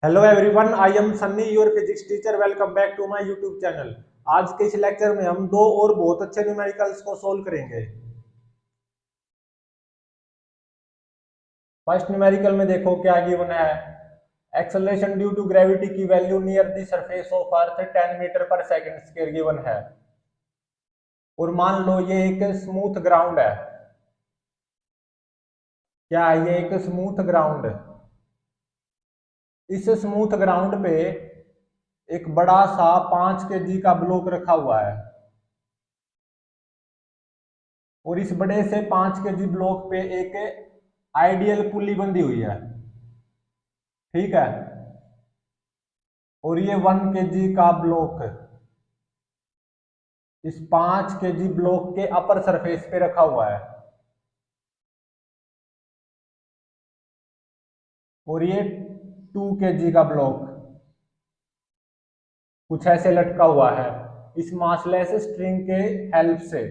Hello everyone, I am Sunny your physics teacher. Welcome back to my YouTube channel. आज के इस lecture में हम दो और बहुत अच्छे न्यूमेरिकल्स को सोल्व करेंगे। फर्स्ट न्यूमेरिकल में देखो क्या गिवन है। एक्सेलरेशन ड्यू टू ग्रेविटी की value near the surface of earth 10 metre per second square given है। और मान लो ये एक स्मूथ ग्राउंड है। क्या है ये? एक स्मूथ ग्राउंड। इस स्मूथ ग्राउंड पे एक बड़ा सा 5 kg का ब्लॉक रखा हुआ है और इस बड़े से 5 kg ब्लॉक पे एक आइडियल पुली बंधी हुई है। ठीक है। और ये 1 kg का ब्लॉक इस 5 kg ब्लॉक के अपर सरफेस पे रखा हुआ है और ये 2 kg का ब्लॉक कुछ ऐसे लटका हुआ है इस मासलेस स्ट्रिंग के हेल्प से।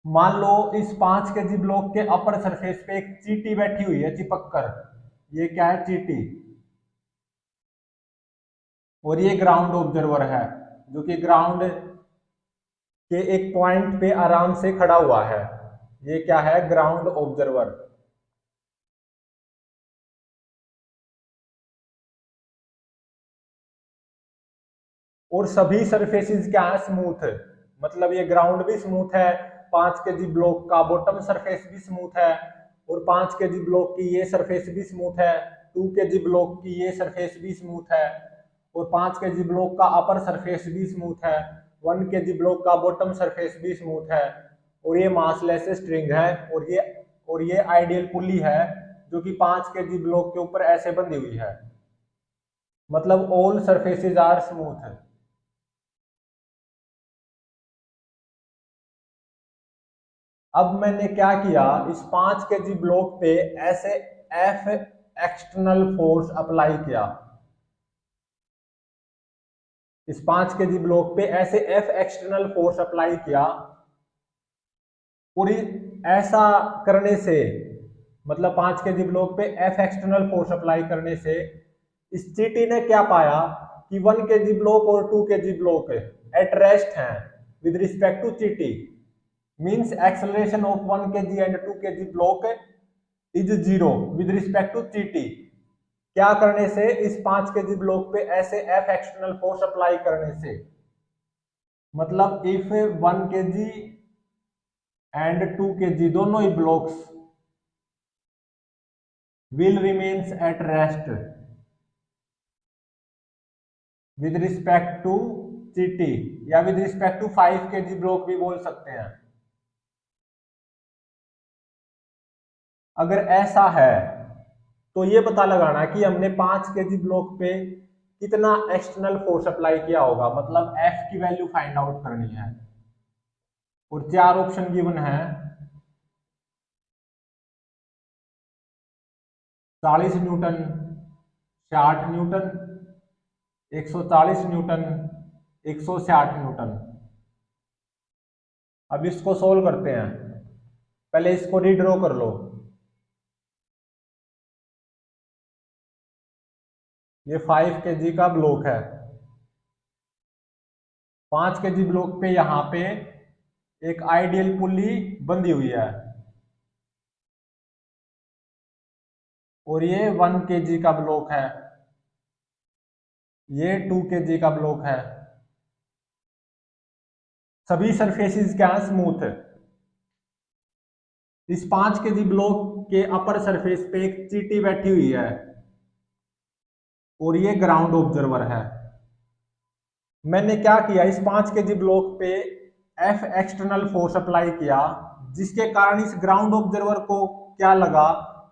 मान लो इस 5 kg ब्लॉक के अपर सरफेस पे एक चींटी बैठी हुई है चिपक कर। ये क्या है? चींटी। और ये ग्राउंड ऑब्जर्वर है जो कि ग्राउंड के एक पॉइंट पे आराम से खड़ा हुआ है। ये क्या है? Ground observer. और सभी सरफेसेस क्या है? स्मूथ है। मतलब ये ग्राउंड भी स्मूथ है, 5 kg ब्लॉक का बॉटम सरफेस भी स्मूथ है और 5 kg ब्लॉक की ये सरफेस भी स्मूथ है, 2 kg ब्लॉक की ये सरफेस भी स्मूथ है और 5 kg ब्लॉक का अपर सरफेस भी स्मूथ है, 1 kg ब्लॉक का बॉटम सरफेस भी स्मूथ है और ये मासलेस स्ट्रिंग है और ये आइडियल पुली है जो कि 5 kg ब्लॉक के ऊपर ऐसे बंधी हुई है। मतलब ऑल सरफेसेस आर स्मूथ है। अब मैंने क्या किया, इस 5 kg ब्लॉक पे ऐसे एफ एक्सटर्नल फोर्स अप्लाई किया। इस 5 kg ब्लॉक पे ऐसे एफ एक्सटर्नल फोर्स अप्लाई किया पूरी। ऐसा करने से मतलब 5 kg ब्लॉक पे एफ एक्सटर्नल फोर्स अप्लाई करने से इस चीटी ने क्या पाया कि 1 kg ब्लॉक और 2 kg ब्लॉक एट रेस्ट हैं विद रिस्पेक्ट टू चीटी। Means acceleration of 1 kg and 2 kg block is zero with respect to चीटी। क्या करने से? इस 5 kg ब्लॉक पे ऐसे एफ एक्सटर्नल फोर्स अप्लाई करने से। मतलब इफ 1 kg एंड 2 kg दोनों ही blocks will remains at rest with respect to चीटी या with respect to 5 kg block भी बोल सकते हैं। अगर ऐसा है तो ये पता लगाना कि हमने 5 kg ब्लॉक पे कितना एक्सटर्नल फोर्स अप्लाई किया होगा, मतलब एफ की वैल्यू फाइंड आउट करनी है। और चार ऑप्शन गिवन है। 40 न्यूटन, 60 न्यूटन, 140 न्यूटन, 160 न्यूटन। अब इसको सोल्व करते हैं। पहले इसको रीड्रॉ कर लो। ये 5 kg का ब्लॉक है। 5 kg ब्लॉक पे यहां पे एक आइडियल पुली बंधी हुई है और ये 1 kg का ब्लॉक है। ये 2 kg का ब्लॉक है। सभी सरफेसेस क्या है? स्मूथ है। इस 5 kg ब्लॉक के अपर सरफेस पे एक चींटी बैठी हुई है और ये ग्राउंड ऑब्जर्वर है। मैंने क्या किया, इस 5 kg ब्लॉक पे एफ एक्सटर्नल फोर्स अप्लाई किया जिसके कारण इस ग्राउंड ऑब्जर्वर को क्या लगा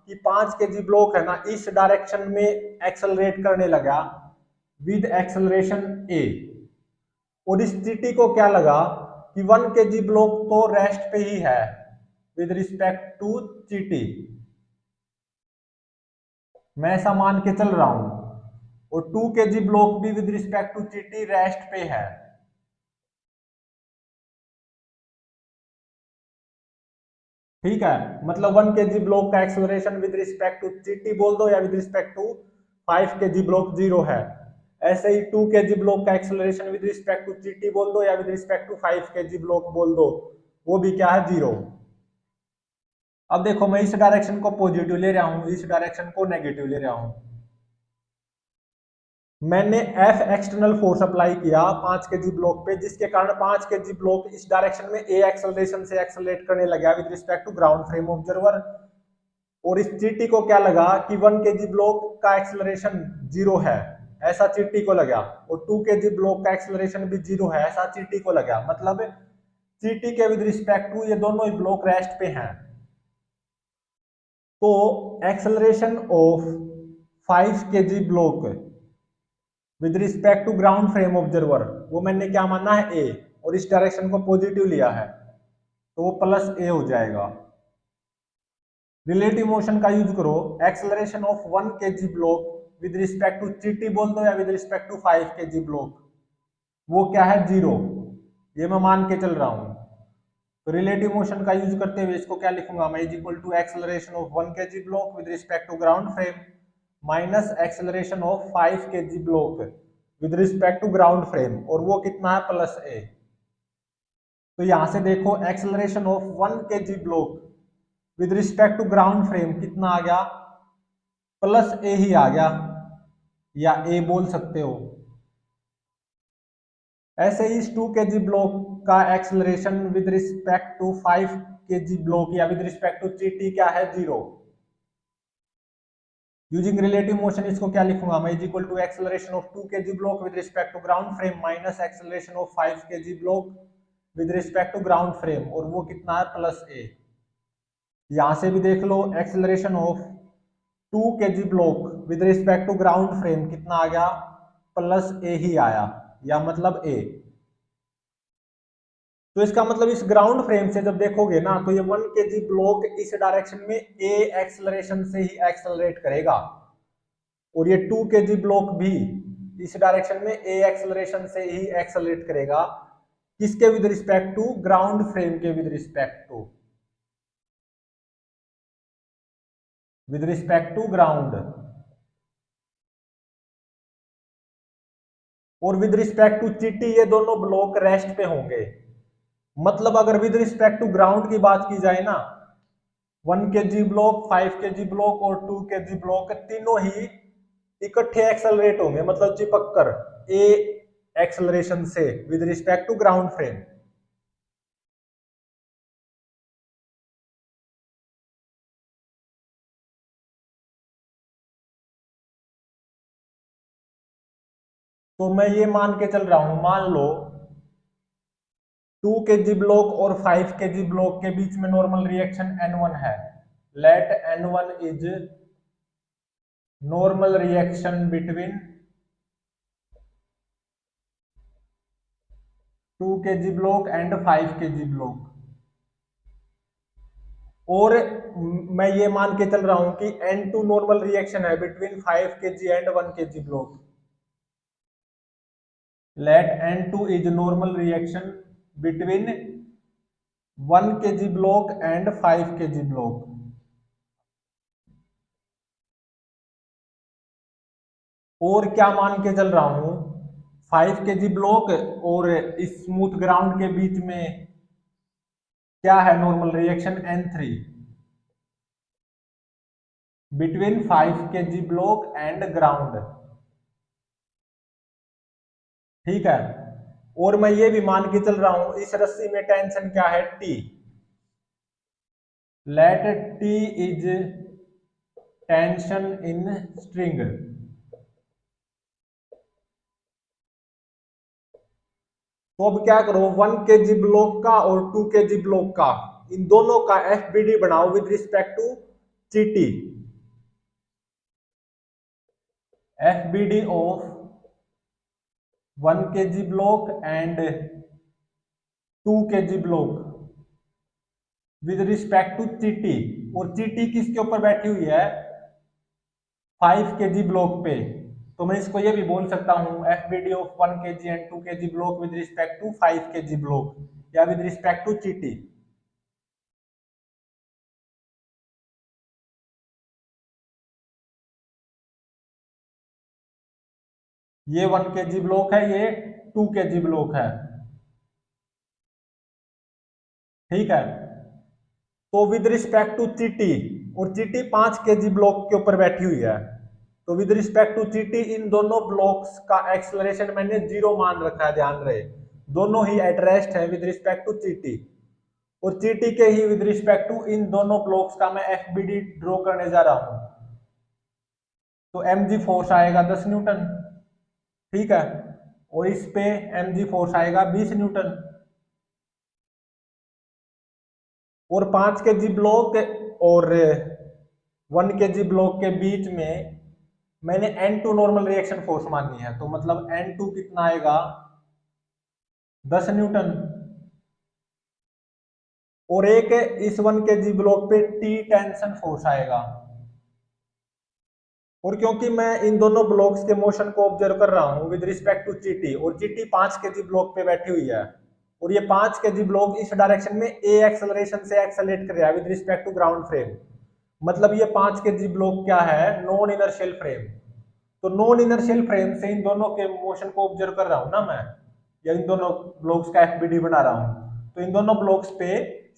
कि 5 kg ब्लॉक है ना, इस डायरेक्शन में एक्सेलरेट करने लगा विद एक्सेलरेशन ए। और इस चीटी को क्या लगा कि 1 kg ब्लॉक तो रेस्ट पे ही है विद रिस्पेक्ट टू चीटी। मैं ऐसा मान के चल रहा हूं और 2 kg ब्लॉक भी विद रिस्पेक्ट टू चीटी रेस्ट पे है। ठीक है, मतलब 1 kg ब्लॉक का एक्सेलरेशन विद रिस्पेक्ट टू चीटी बोल दो या with respect to 5 kg block zero है। ऐसे ही 2 kg ब्लॉक का एक्सेलरेशन विद रिस्पेक्ट टू चीटी बोल दो या with respect to 5 kg block बोल दो, वो भी क्या है, जीरो। अब देखो मैं इस डायरेक्शन को पॉजिटिव ले रहा हूं, इस डायरेक्शन को नेगेटिव ले रहा हूं। मैंने एफ एक्सटर्नल फोर्स अप्लाई किया 5 kg ब्लॉक पे, जिसके कारण 5 kg ब्लॉक इस डायरेक्शन में ए एक्सेलरेशन से एक्सेलरेट करने लगा with respect to ground frame observer. और इस चीटी को क्या लगा कि 1 kg ब्लॉक का एक्सेलरेशन जीरो है, ऐसा चीटी को लगा। और 2 kg ब्लॉक का एक्सेलरेशन भी जीरो है, ऐसा चीटी को लगा। मतलब चीटी के विद रिस्पेक्ट टू ये दोनों ही ब्लॉक रेस्ट पे हैं। तो acceleration of 5 kg block with respect to ground frame observer, वो मैंने क्या माना है, ए, और इस डायरेक्शन को पॉजिटिव लिया है, तो वो प्लस ए हो जाएगा। रिलेटिव मोशन का यूज करो, acceleration of 1 kg block with respect to चीटी बोल दो या with respect to 5 kg block, वो क्या है, जीरो। ये मैं मान के चल रहा हूं। तो रिलेटिव मोशन का यूज करते हुए इसको क्या लिखूंगा मैं, is equal to acceleration of 1 kg block with respect to ground frame minus acceleration of 5 kg block with respect to ground frame, और वो कितना है, प्लस ए। तो यहां से देखो acceleration of 1 kg block with respect to ground frame कितना आ गया, प्लस ए ही आ गया, या ए बोल सकते हो। ऐसे ही इस 2 kg ब्लॉक का acceleration with respect to 5 kg block या विद रिस्पेक्ट टू जीटी क्या है, जीरो। यूजिंग रिलेटिव मोशन इसको क्या लिखूंगा मैं, is equal to acceleration of 2 kg block with respect to ground frame minus acceleration of 5 kg block with respect to ground frame, और वो कितना है, प्लस ए। यहां से भी देख लो acceleration of 2 kg block with respect to ground frame कितना आ गया, प्लस ए ही आया, या मतलब ए। तो इसका मतलब इस ग्राउंड फ्रेम से जब देखोगे ना, तो ये 1 kg ब्लॉक इस डायरेक्शन में ए एक्सेलरेशन से ही एक्सेलरेट करेगा, और ये 2 kg ब्लॉक भी इस डायरेक्शन में ए एक्सेलरेशन से ही एक्सेलरेट करेगा। किसके with respect to, ground frame के with respect to, with respect to ground. और विद रिस्पेक्ट टू चीटी ये दोनों ब्लॉक रेस्ट पे होंगे। मतलब अगर विद रिस्पेक्ट टू ग्राउंड की बात की जाए ना, 1 kg ब्लॉक, 5 kg ब्लॉक और 2 kg ब्लॉक तीनों ही इकट्ठे एक्सेलरेट होंगे, मतलब चिपक कर ए एक्सेलरेशन से with respect to ground frame. तो मैं ये मान के चल रहा हूं, मान लो 2 kg ब्लॉक और 5 kg ब्लॉक के बीच में नॉर्मल रिएक्शन N1 है। Let N1 is normal reaction between 2 kg block and 5 kg block. और मैं ये मान के चल रहा हूं कि N2 नॉर्मल रिएक्शन है between 5 kg and 1 kg block. Let N2 is normal reaction between 1 kg block and 5 kg block. और क्या मान के चल रहा हूं, 5 kg ब्लॉक और इस स्मूथ ग्राउंड के बीच में क्या है, normal reaction N3 between 5 kg block and ground. ठीक है। और मैं ये भी मान के चल रहा हूं इस रस्सी में टेंशन क्या है, T. Let T is tension in string. तो अब क्या करो, 1 kg ब्लॉक का और 2 kg ब्लॉक का, इन दोनों का एफबीडी बनाओ विद रिस्पेक्ट टू जीटी। FBD of 1 kg block and 2 kg block with respect to चीटी। और चीटी किसके ऊपर बैठी हुई है, 5 kg ब्लॉक पे। तो मैं इसको ये भी बोल सकता हूं FBD of 1 kg and 2 kg block with respect to 5 kg block, या विद रिस्पेक्ट टू चीटी। ये 1 kg ब्लॉक है, ये 2 kg ब्लॉक है, ठीक है। तो विद रिस्पेक्ट टू चीटी, और चीटी 5 kg ब्लॉक के ऊपर बैठी हुई है, तो विद रिस्पेक्ट टू चीटी इन दोनों ब्लॉक्स का एक्सेलरेशन मैंने 0 मान रखा है, ध्यान रहे, दोनों ही एट रेस्ट है विद रिस्पेक्ट टू चीटी, और चीटी के ही विद रिस्पेक्ट टू इन दोनों ब्लॉक्स का मैं एफबीडी ड्रॉ करने जा रहा हूं। तो mg फोर्स आएगा 10 न्यूटन, ठीक है, और इस पे mg फोर्स आएगा 20 न्यूटन, और 5 kg ब्लॉक और 1 kg ब्लॉक के बीच में मैंने N2 नॉर्मल रिएक्शन फोर्स मानी है, तो मतलब N2 कितना आएगा 10 न्यूटन, और एक इस 1 kg ब्लॉक पे T टेंशन फोर्स आएगा, और क्योंकि मैं इन दोनों ब्लॉक्स के मोशन को ऑब्जर्व कर रहा हूं विद रिस्पेक्ट टू चीटी, और चीटी 5 kg ब्लॉक पे बैठी हुई है, और ये 5 kg ब्लॉक इस डायरेक्शन में ए एक्सेलरेशन से एक्सेलरेट कर रहा है with respect to ground frame, मतलब ये 5 kg ब्लॉक क्या है, नॉन इनर्शियल फ्रेम, तो नॉन इनर्शियल फ्रेम से इन दोनों के मोशन को ऑब्जर्व कर रहा हूं ना मैं, या इन दोनों ब्लॉक्स का एफबीडी बना रहा हूं, तो इन दोनों ब्लॉक्स पे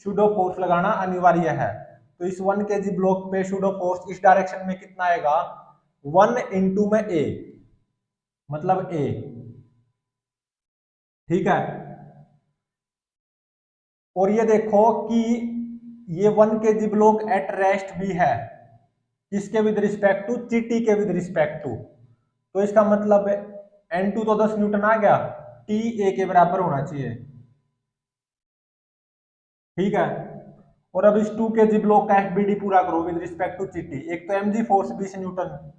सूडो फोर्स लगाना अनिवार्य है, तो इस 1 kg ब्लॉक पे सूडो फोर्स इस डायरेक्शन में कितना आएगा 1 इंटू में ए, मतलब ए, ठीक है। और ये देखो कि ये 1 kg ब्लॉक एट रेस्ट भी है, किसके विद रिस्पेक्ट टू, चीटी के विद रिस्पेक्ट टू, तो इसका मतलब N2 तो 10 न्यूटन आ गया, टी ए के बराबर होना चाहिए, ठीक है। और अब इस 2 kg ब्लॉक का एफबीडी पूरा करो विद रिस्पेक्ट टू चीटी, एक तो mg फोर्स 20 न्यूटन,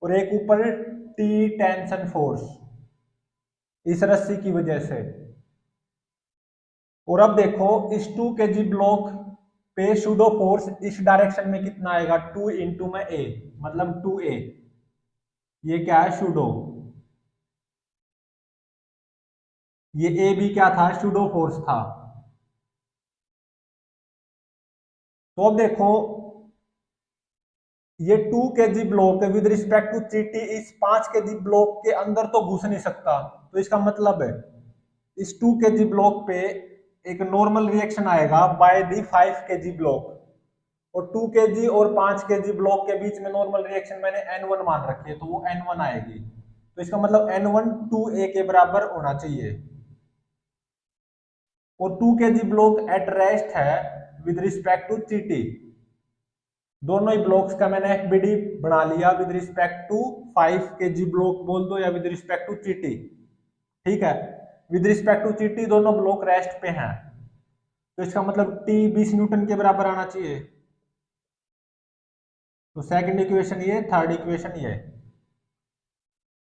और एक ऊपर टी टेंशन फोर्स इस रस्सी की वजह से, और अब देखो इस 2 kg ब्लॉक पे सूडो फोर्स इस डायरेक्शन में कितना आएगा 2 इंटू में ए, मतलब 2a, ये क्या है सूडो, ये ए भी क्या था, सूडो फोर्स था। तो अब देखो ये 2 kg block with respect to चीटी इस 5 kg ब्लॉक के अंदर तो घुस नहीं सकता, तो इसका मतलब है इस 2 kg ब्लॉक पे एक नॉर्मल रिएक्शन आएगा बाय दी 5 kg ब्लॉक, और 2 kg और 5 kg ब्लॉक के बीच में नॉर्मल रिएक्शन मैंने N1 मान रखी है, तो वो N1 आएगी, तो इसका मतलब N1 2a के बराबर होना चाहिए, और 2 kg ब्लॉक एट रेस्ट है विद रिस्पेक्ट टू चीटी, दोनों ही ब्लॉक्स का मैंने एफबीडी बना लिया with respect to 5 kg block बोल दो या विद रिस्पेक्ट टू चीटी, ठीक है। विद रिस्पेक्ट टू चीटी दोनों ब्लॉक रेस्ट पे हैं, तो इसका मतलब टी 20 न्यूटन के बराबर आना चाहिए, तो सेकंड इक्वेशन ये, थर्ड इक्वेशन ये,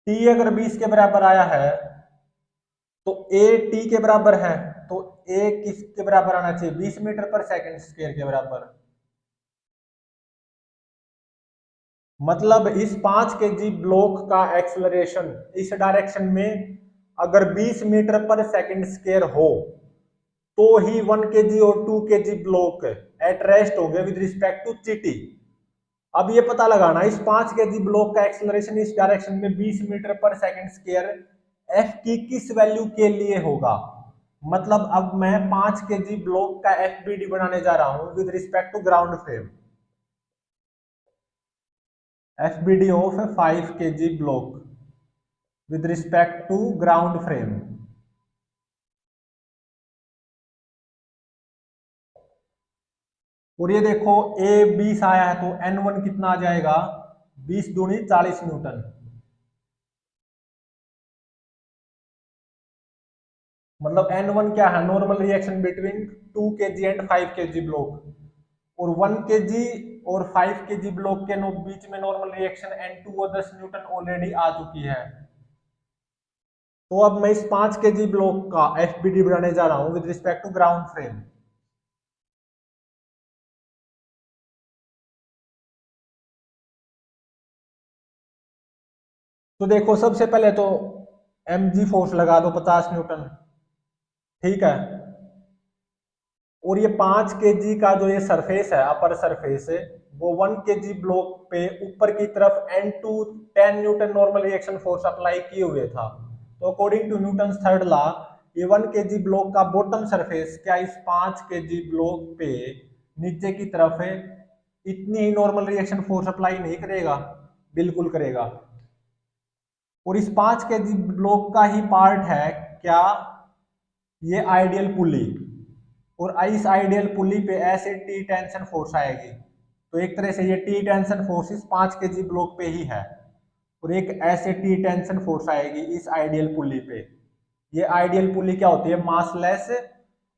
टी अगर 20 के बराबर आया है तो ए टी के बराबर है, तो ए किसके बराबर आना चाहिए 20 मीटर पर सेकंड स्क्वायर के बराबर, मतलब इस 5 kg ब्लॉक का एक्सेलरेशन इस डायरेक्शन में अगर 20 मीटर पर सेकंड स्क्वायर हो तो ही 1 kg और 2 kg ब्लॉक एट रेस्ट हो गए विद रिस्पेक्ट टू चीटी। अब ये पता लगाना इस 5 kg ब्लॉक का एक्सेलरेशन इस डायरेक्शन में 20 metre per second square F की किस वैल्यू के लिए होगा, मतलब अब मैं 5 kg ब्लॉक का एफबीडी बनाने जा रहा हूं with respect to ground frame, FBD of 5 kg block with respect to ground frame, और ये देखो ए 20 आया है तो N1 कितना आ जाएगा 20 दूनी 40 न्यूटन, मतलब N1 क्या है, normal reaction between 2 kg and 5 kg block, और 1 kg और 5 kg ब्लॉक के बीच में नॉर्मल रिएक्शन N2 और 10 न्यूटन ऑलरेडी आ चुकी है, तो अब मैं इस 5 kg ब्लॉक का एफबीडी बनाने जा रहा हूं with respect to ground frame. तो देखो सबसे पहले तो mg फोर्स लगा दो 50 न्यूटन, ठीक है, और ये 5 kg का जो ये सरफेस है अपर सरफेस वो 1 kg ब्लॉक पे ऊपर की तरफ N2 10 newton normal reaction force apply किए हुए था। तो according to Newton third law ये 1 kg ब्लॉक का बॉटम सरफेस क्या इस 5 kg ब्लॉक पे नीचे की तरफ है इतनी ही नॉर्मल रिएक्शन फोर्स अप्लाई नहीं करेगा? बिल्कुल करेगा। और इस 5 kg ब्लॉक का ही पार्ट है क्या ये आइडियल पुली, और इस आइडियल पुली पे ऐसे टी टेंशन फोर्स आएगी। तो एक तरह से ये टी टेंशन फोर्स इस 5 kg ब्लॉक पे ही है, और एक ऐसे टी टेंशन फोर्स आएगी इस आइडियल पुली पे। ये आइडियल पुली क्या होती है? मासलेस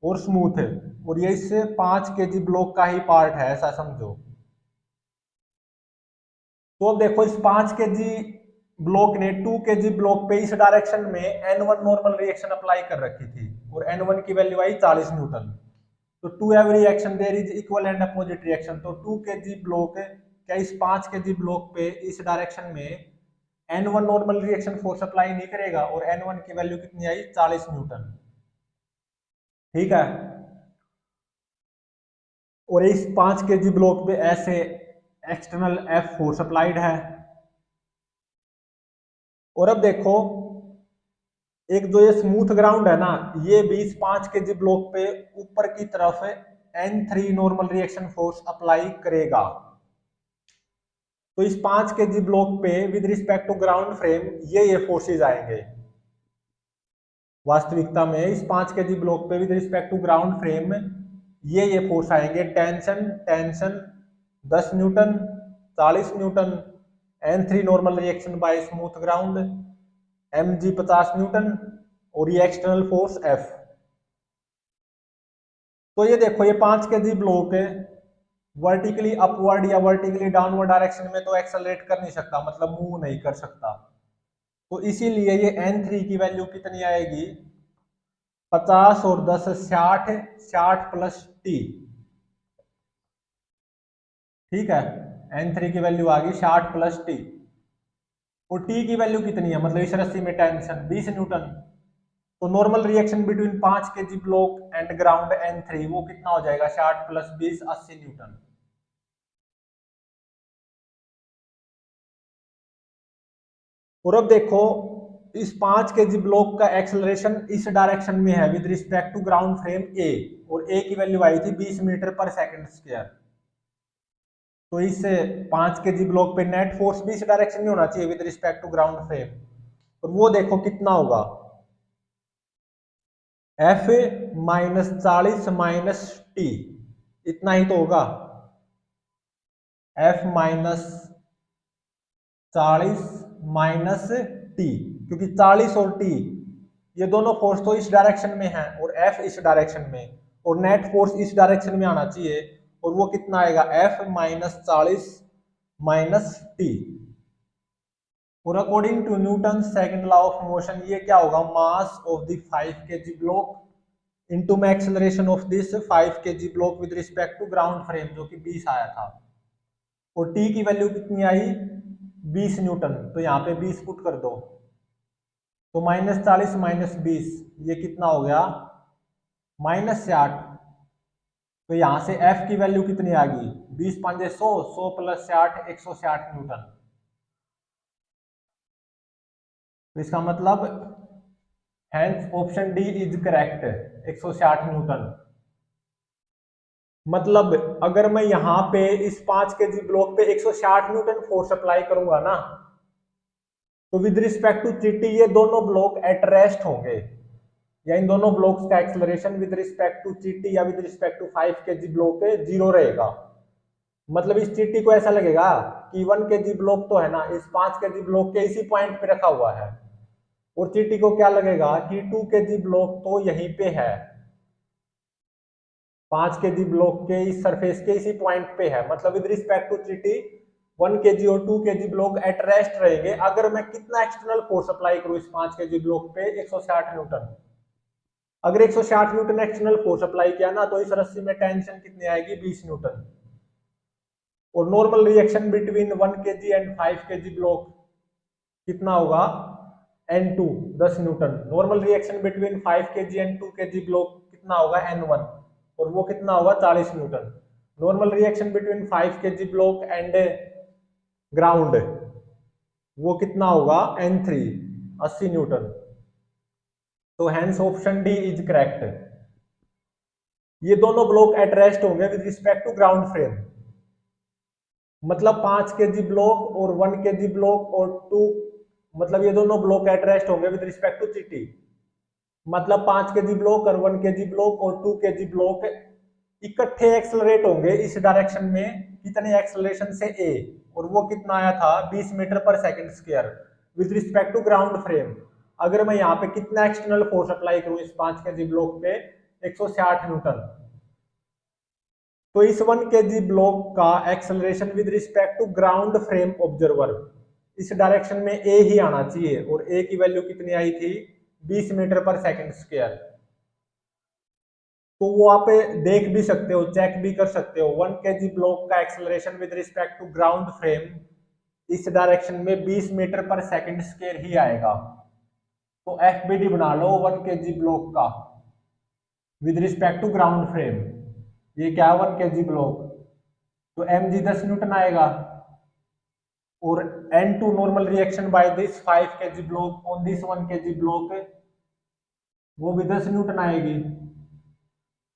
और स्मूथ, और ये इस 5 kg ब्लॉक का ही पार्ट है, ऐसा समझो। तो अब देखो इस 5 kg ब्लॉक ने 2 kg ब्लॉक पे इस डायरेक्शन में N1 नॉर्मल रिएक्शन अप्लाई कर रखी थी, और N1 की वैल्यू आई 40 न्यूटन। तो to every reaction there is equal and opposite reaction. तो 2 kg ब्लॉक क्या इस 5 kg ब्लॉक पे इस डायरेक्शन में N1 normal reaction force apply नहीं करेगा, और N1 की वैल्यू कितनी आई? 40 न्यूटन। ठीक है। और इस 5 kg ब्लॉक पे ऐसे एक्सटर्नल F फोर्स अप्लाइड है। और अब देखो एक जो ये स्मूथ ग्राउंड है ना, ये भी इस 5 kg ब्लॉक पे ऊपर की तरफ N3 normal reaction force apply करेगा। तो इस 5 kg ब्लॉक पे with respect to ground frame ये फोर्सेज आएंगे। वास्तविकता में इस 5 kg ब्लॉक पे with respect to ground frame ये फोर्स आएंगे। Tension tension 10 newton 40 newton, N3 normal reaction by smooth ground mg 50 newton, और ये एक्सटर्नल फोर्स F। तो ये देखो ये 5 kg ब्लॉक है, वर्टिकली अपवर्ड या वर्टिकली डाउनवर्ड डायरेक्शन में तो एक्सेलरेट कर नहीं सकता, मतलब मूव नहीं कर सकता। तो इसीलिए ये N3 की वैल्यू कितनी आएगी? 50 और 10 60, 60 प्लस टी। ठीक है, N3 की वैल्यू आ गई 60 प्लस टी। और टी की वैल्यू कितनी है? मतलब इस रस्सी में टेंशन 20 न्यूटन। तो normal reaction between 5 kg block and ground N3 वो कितना हो जाएगा? 60 प्लस 20 80 न्यूटन। और अब देखो इस 5 kg ब्लॉक का एक्सेलरेशन इस डायरेक्शन में है with respect to ground frame A, और ए की वैल्यू आई थी 20 मीटर पर सेकंड स्क्वायर। तो इस 5 kg ब्लॉक पे नेट फोर्स भी इस डायरेक्शन में होना चाहिए with respect to ground frame, और वो देखो कितना होगा? F माइनस 40 माइनस टी, इतना ही तो होगा। F माइनस 40 माइनस टी, क्योंकि 40 और टी ये दोनों फोर्स तो इस डायरेक्शन में है और F इस डायरेक्शन में, और नेट फोर्स इस डायरेक्शन में आना चाहिए, और वो कितना आएगा? F minus 40 minus T. और according to Newton second law of motion ये क्या होगा? Mass of the 5 kg block into में acceleration of this 5 kg block with respect to ground frame, जो कि 20 आया था। और टी की वैल्यू कितनी आई? 20 न्यूटन। तो यहाँ पे 20 पुट कर दो, तो माइनस 40 माइनस 20 ये कितना हो गया? माइनस 60। तो यहाँ से F की वैल्यू कितनी आ गई? 20 पंजे 100, 100 प्लस 60 160 न्यूटन। तो इसका मतलब hence option D is correct, 160 Newton. मतलब अगर मैं यहाँ पे इस 5 kg ब्लॉक पे 160 न्यूटन फोर्स अप्लाई करूंगा ना, तो विद रिस्पेक्ट टू चीटी ये दोनों ब्लॉक एट रेस्ट होंगे, या इन दोनों ब्लॉक्स का एक्सेलरेशन विद रिस्पेक्ट टू चीटी या with respect to 5 kg block zero रहेगा। मतलब इस चीटी को ऐसा लगेगा कि 1 kg ब्लॉक तो है ना, इस 5 kg ब्लॉक के इसी पॉइंट पे रखा हुआ है, और चीटी को क्या लगेगा कि 2 kg ब्लॉक तो यहीं पे है, 5 kg ब्लॉक के इस सरफेस के इसी पॉइंट पे है। मतलब विद रिस्पेक्ट टू चीटी 1 kg और 2 kg ब्लॉक एट रेस्ट रहेंगे। अगर मैं कितना एक्सटर्नल फोर्स अप्लाई करूं इस 5 kg ब्लॉक पे? 160 न्यूटन। अगर 160 न्यूटन एक्सटर्नल फोर्स अप्लाई किया ना, तो इस रस्सी में टेंशन कितनी आएगी? 20 न्यूटन। और normal reaction between 1 kg and 5 kg block कितना होगा? N2 10 newton. Normal reaction between 5 kg and 2 kg block कितना होगा? N1, और वो कितना होगा? 40 newton. Normal reaction between 5 kg block and ground, वो कितना होगा N3, 80 न्यूटन। तो hence option D is correct. ये दोनों ब्लॉक एट रेस्ट होंगे with respect to ground frame, मतलब 5 kg ब्लॉक और 1 kg ब्लॉक और 2, मतलब ये दोनों ब्लॉक एट रेस्ट होंगे विद रिस्पेक्ट टू चीटी, मतलब 5 kg ब्लॉक और 1 kg ब्लॉक और 2 kg ब्लॉक इकट्ठे एक्सेलरेट होंगे इस डायरेक्शन में, कितने एक्सेलरेशन से ए, और वो कितना आया था 20 metre per second square with respect to ground frame. अगर मैं यहाँ पे कितना एक्सटर्नल फोर्स अप्लाई करूं इस 5 kg ब्लॉक पे, 160 न्यूटन, तो इस 1 kg ब्लॉक का acceleration with respect to ground frame observer इस डायरेक्शन में ए ही आना चाहिए, और ए की वैल्यू कितनी आई थी 20 मीटर पर सेकंड स्क्वायर। तो वो आप देख भी सकते हो, चेक भी कर सकते हो, 1 kg ब्लॉक का acceleration with respect to ground frame इस डायरेक्शन में 20 मीटर पर सेकंड स्क्वायर ही आएगा। तो एफबीडी बना लो 1 kg ब्लॉक का with respect to ground frame, ये क्या है 1 kg ब्लॉक, तो mg 10 न्यूटन आएगा, और N2 normal reaction by this 5 kg block on this 1 kg block, वो भी 10 न्यूटन आएगी।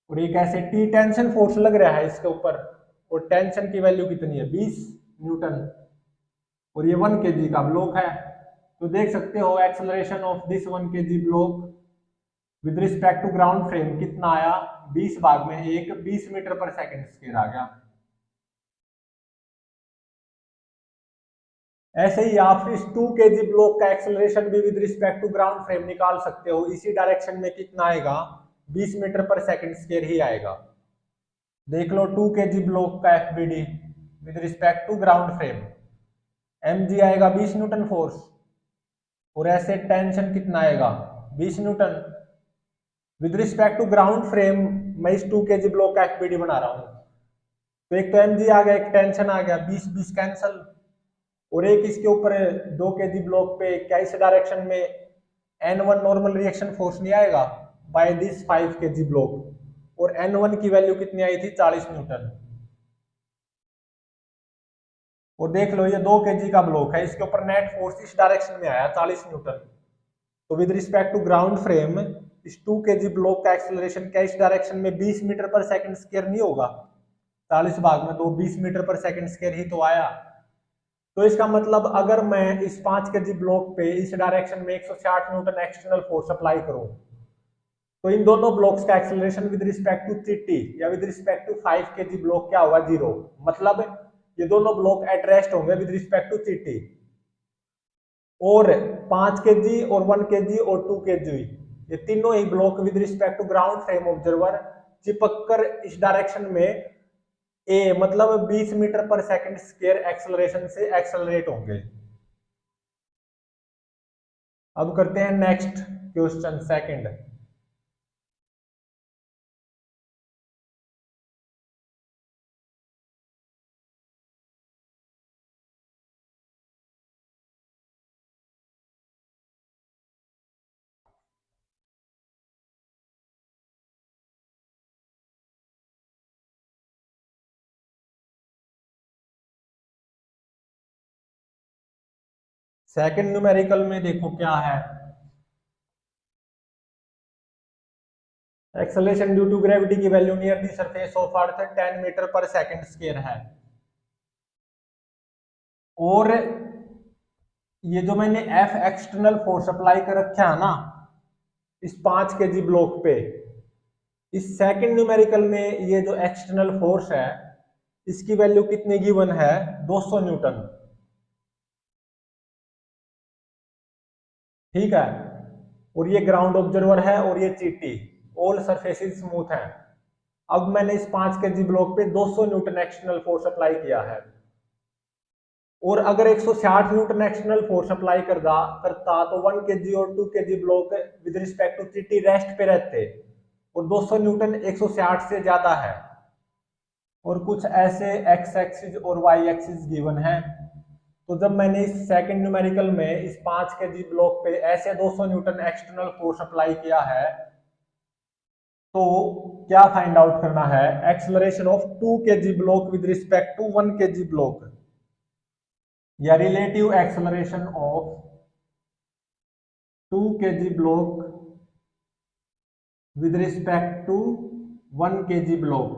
और ये कैसे, टी टेंशन फोर्स लग रहा है इसके ऊपर, और टेंशन की वैल्यू कितनी है 20 न्यूटन, और ये 1 kg का ब्लॉक है। तो देख सकते हो acceleration of this 1 kg block with respect to ground frame कितना आया, 20 भाग में 1, 20 मीटर पर सेकंड स्क्वायर आ गया। ऐसे ही आप इस 2 kg ब्लॉक का एक्सेलरेशन भी with respect to ground frame निकाल सकते हो, इसी डायरेक्शन में कितना आएगा 20 मीटर पर सेकंड स्क्वायर ही आएगा। देख लो 2 kg ब्लॉक का FBD with respect to ground frame, mg आएगा 20 न्यूटन फोर्स, और ऐसे टेंशन कितना आएगा 20 newton with respect to ground frame. मैं इस 2 kg ब्लॉक का एफबीडी बना रहा हूं, तो एक तो mg आ गया, एक टेंशन आ गया, 20 20 कैंसल, और एक इसके ऊपर 2 kg ब्लॉक पे क्या इस डायरेक्शन में N1 नॉर्मल रिएक्शन फोर्स नहीं आएगा बाय दिस 5 kg ब्लॉक, और N1 की वैल्यू कितनी आई थी 40 न्यूटन। और देख लो ये 2 kg का ब्लॉक है, इसके ऊपर नेट फोर्स इस डायरेक्शन में आया 40 न्यूटन, तो with respect to ground frame इस 2 kg ब्लॉक का एक्सेलरेशन क्या इस डायरेक्शन में 20 मीटर पर सेकंड स्क्वायर नहीं होगा, 40 भाग में 2, 20 मीटर पर सेकंड स्क्वायर ही तो आया। तो इसका मतलब अगर मैं इस 5 kg ब्लॉक पे इस डायरेक्शन में 160 न्यूटन एक्सटर्नल फोर्स अप्लाई करूं, तो इन दोनों ब्लॉक्स का acceleration with respect to T या with respect to 5 kg block क्या होगा 0, मतलब ये दोनों ब्लॉक एट रेस्ट होंगे विद रिस्पेक्ट टू टी, और 5 kg और 1 kg और 2 kg ये तीनों ही block with respect to ground frame observer चिपक कर इस डायरेक्शन में ए, मतलब 20 metre per second square acceleration से एक्सेलरेट होंगे। अब करते हैं next question second. Second numerical में देखो क्या है, एक्सेलरेशन ड्यू टू ग्रेविटी की value near the surface of earth 10 metre per second square है, और ये जो मैंने एफ एक्सटर्नल फोर्स अप्लाई कर रखा है ना इस 5 kg ब्लॉक पे, इस सेकंड न्यूमेरिकल में ये जो एक्सटर्नल फोर्स है इसकी वैल्यू कितनी गिवन है 200 न्यूटन, ठीक है, और ये ग्राउंड ऑब्जर्वर है और ये चीटी, ऑल सरफेसेस स्मूथ है। अब मैंने इस 5 kg ब्लॉक पे 200 न्यूटन एक्सटर्नल फोर्स अप्लाई किया है, और अगर 160 न्यूटन एक्सटर्नल फोर्स अप्लाई करता तो 1 kg और 2 kg block with respect to टीटी रेस्ट पे रहते, और 200 न्यूटन 160 से ज्यादा है, और कुछ ऐसे एक्स एक्सिस और वाई एक्सिस गिवन है। तो जब मैंने इस सेकंड न्यूमेरिकल में इस 5 kg ब्लॉक पे ऐसे 200 न्यूटन एक्सटर्नल फोर्स अप्लाई किया है, तो क्या फाइंड आउट करना है, acceleration of 2 kg block with respect to 1 kg block, या relative acceleration of 2 kg block with respect to 1 kg block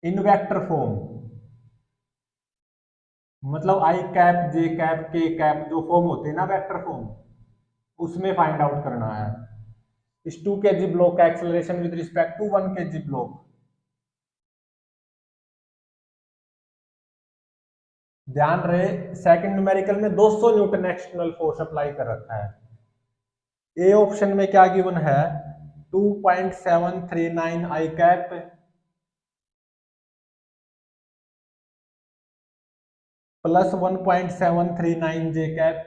in vector form. मतलब I cap, J cap, K cap जो form होते हैं ना vector form, उसमें find out करना है इस 2 kg ब्लॉक का acceleration with respect to 1 kg block. ध्यान रहे सेकंड न्यूमेरिकल में 200 न्यूटन एक्सटर्नल फोर्स अप्लाई कर रखा है। ए ऑप्शन में क्या गिवन है, 2.739 आई कैप प्लस 1.739 जे कैप,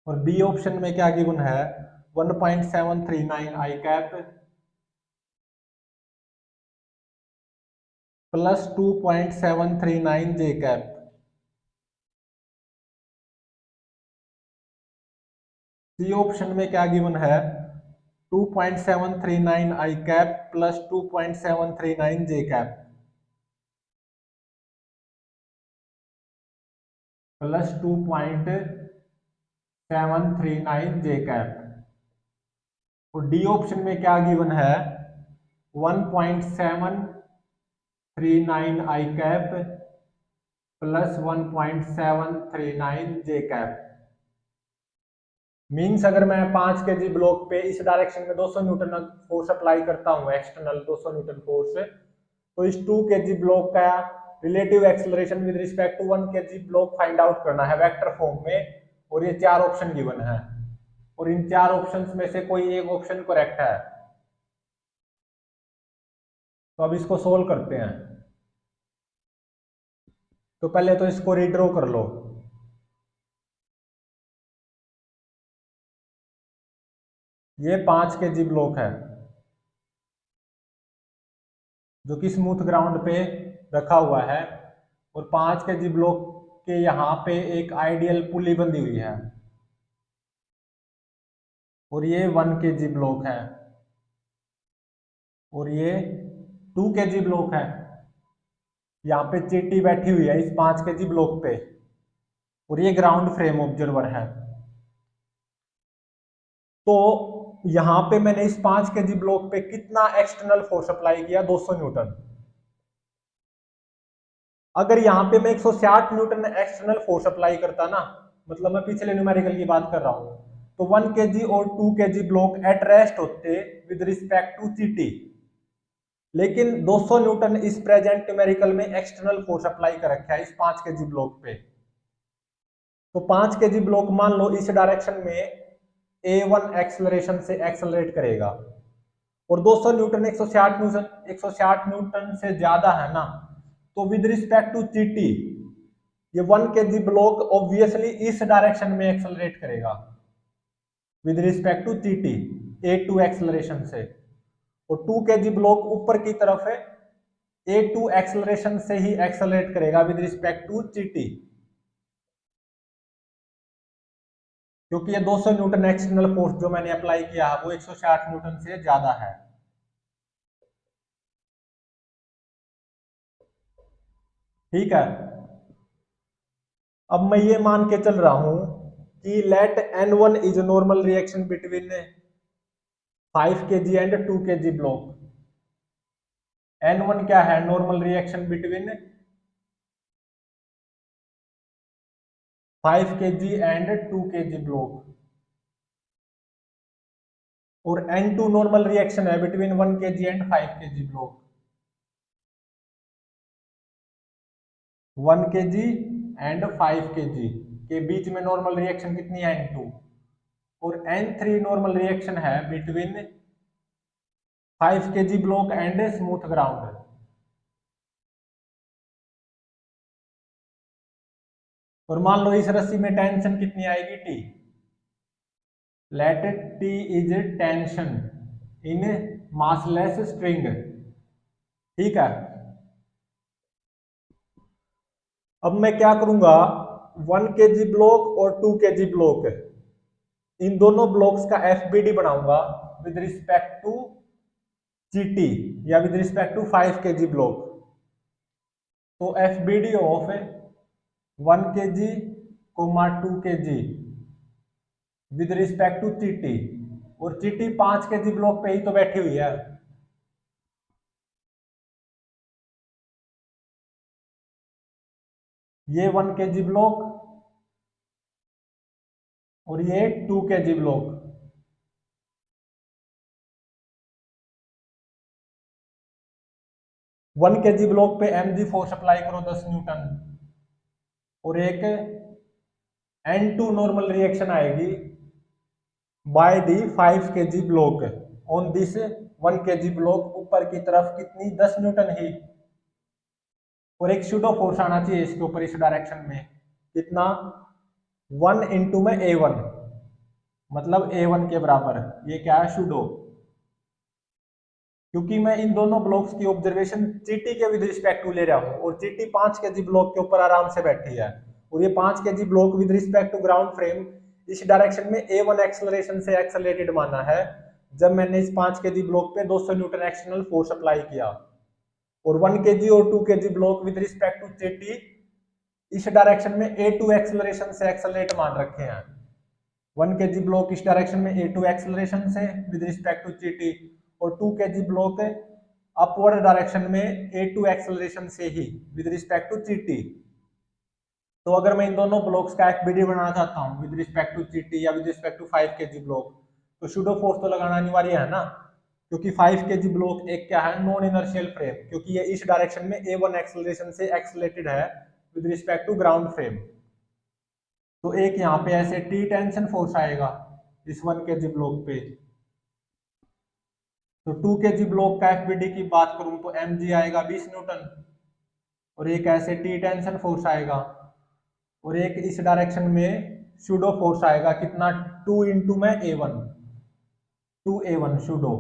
और बी ऑप्शन में क्या गिवन है, 1.739 आई कैप प्लस 2.739 जे कैप। सी ऑप्शन में क्या गिवन है, 2.739 आई कैप प्लस 2.739 जे कैप प्लस 2.739 जे कैप, और डी ऑप्शन में क्या गिवन है, 1.739 आई कैप प्लस 1.739 जे कैप। मीन्स अगर मैं 5 kg ब्लॉक पे इस डायरेक्शन में 200 न्यूटन फोर्स अप्लाई करता हूं, एक्सटर्नल 200 न्यूटन फोर्स, तो इस 2 kg ब्लॉक का relative acceleration with respect to 1 kg block find out करना है वेक्टर फॉर्म में, और ये 4 ऑप्शन गिवन है, और इन 4 ऑप्शंस में से कोई एक ऑप्शन करेक्ट है। तो अब इसको सोल्व करते हैं। तो पहले तो इसको रीड्रॉ कर लो। ये 5 kg ब्लॉक है जो कि स्मूथ ग्राउंड पे रखा हुआ है, और 5 kg ब्लॉक के यहाँ पे एक आइडियल पुली बंधी हुई है, और ये 1 kg ब्लॉक है, और ये 2 kg ब्लॉक है। यहाँ पे चींटी बैठी हुई है इस 5 kg ब्लॉक पे, और ये ग्राउंड फ्रेम ऑब्जर्वर है। तो यहाँ पे मैंने इस 5 kg ब्लॉक पे कितना एक्सटर्नल फोर्स अप्लाई किया, 200 न्यूटन। अगर यहाँ पे मैं 160 न्यूटन एक्सटर्नल फोर्स अप्लाई करता ना, मतलब मैं पिछले न्यूमेरिकल की बात कर रहा हूं, तो 1 kg और 2 kg ब्लॉक एट रेस्ट होते विद रिस्पेक्ट टू चीटी। लेकिन 200 न्यूटन इस प्रेजेंट न्यूमेरिकल में एक्सटर्नल फोर्स अप्लाई कर रखा है इस 5 kg ब्लॉक पे। तो 5 kg ब्लॉक मान लो इस डायरेक्शन में A1 एक्सेलरेशन से एक्सेलरेट करेगा, और 200 न्यूटन 160 न्यूटन से ज्यादा है ना, तो विद रिस्पेक्ट टू चीटी ये 1 kg ब्लॉक ऑब्वियसली इस डायरेक्शन में एक्सेलरेट करेगा विद रिस्पेक्ट टू चीटी A2 एक्सेलरेशन से, और 2 kg ब्लॉक ऊपर की तरफ है, A2 एक्सेलरेशन से ही एक्सेलरेट करेगा विद रिस्पेक्ट टू चीटी, क्योंकि ये 200 न्यूटन एक्सटर्नल फोर्स जो मैंने अप्लाई किया है वो 160 न्यूटन से ज्यादा है। ठीक है, अब मैं ये मान के चल रहा हूं कि let N1 is normal reaction between 5 kg and 2 kg block. N1 क्या है, normal reaction between 5 kg and 2 kg block, और N2 नॉर्मल रिएक्शन है between 1 kg and 5 kg block. 1 kg and 5 kg के बीच में नॉर्मल रिएक्शन कितनी है, N2, और N3 normal reaction है between 5 kg block and smooth ground. और मान लो इस रस्सी में टेंशन कितनी आएगी, T। Let T is tension in massless string. ठीक है, अब मैं क्या करूंगा, 1 kg ब्लॉक और 2 kg ब्लॉक इन दोनों ब्लॉक्स का एफबीडी बनाऊंगा विद रिस्पेक्ट टू जीटी या with respect to 5 KG block. तो FBD of 1 kg comma 2 kg with respect to GT, और जीटी 5 केजी ब्लॉक पे ही तो बैठी हुई है। ये 1 केजी ब्लॉक और ये 2 KG block. One KG block पे mg फोर्स अप्लाई करो 10 न्यूटन, और एक N2 नॉर्मल रिएक्शन आएगी by the 5 KG block on this 1 kg block, ऊपर की तरफ कितनी 10 न्यूटन ही, और एक शूडो फोर्स आना चाहिए इसके ऊपर इस डायरेक्शन में, कितना 1 इंटू में A1, मतलब A1 के बराबर। ये क्या है शूडो, क्योंकि मैं इन दोनों ब्लॉक्स की ऑब्जर्वेशन जीटी के विद रिस्पेक्ट टू ले रहा हूं, और जीटी 5 केजी ब्लॉक के ऊपर आराम से बैठी है, और ये 5 KG block with respect to ground frame इस डायरेक्शन में A1 एक्सेलरेशन से एक्सेलरेटेड माना है जब मैंने इस 5 केजी ब्लॉक पे 200 न्यूटन एक्सटर्नल फोर्स अप्लाई किया, और 1 केजी और 2 KG block with respect to GT इस डायरेक्शन में A2 एक्सेलरेशन से एक्सेलरेट मान रखे हैं। 1 केजी ब्लॉक इस डायरेक्शन में A2 एक्सेलरेशन से विद रिस्पेक्ट टू जीटी, और 2 केजी ब्लॉक अपवर्ड डायरेक्शन में A2 एक्सेलरेशन से ही विद रिस्पेक्ट टू जीटी। तो अगर मैं इन दोनों ब्लॉक्स का एफबीडी बनाना चाहता हूं विद रिस्पेक्ट टू जीटी या with respect to 5 KG block, तो शूडो फोर्स तो लगाना अनिवार्य है ना, क्योंकि 5 केजी ब्लॉक एक क्या है नॉन इनर्शियल फ्रेम, क्योंकि ये इस डायरेक्शन में A1 एक्सेलरेशन से एक्सेलरेटेड है with respect to ground frame. तो एक यहाँ पे ऐसे टी टेंशन फोर्स आएगा इस 1 केजी ब्लॉक पे। तो 2 केजी ब्लॉक का एफबीडी की बात करूं तो mg आएगा 20 न्यूटन, और एक ऐसे टी टेंशन फोर्स आएगा, और एक इस डायरेक्शन में शूडो फोर्स आएगा कितना 2 इंटू में A1, 2A1 शूडो,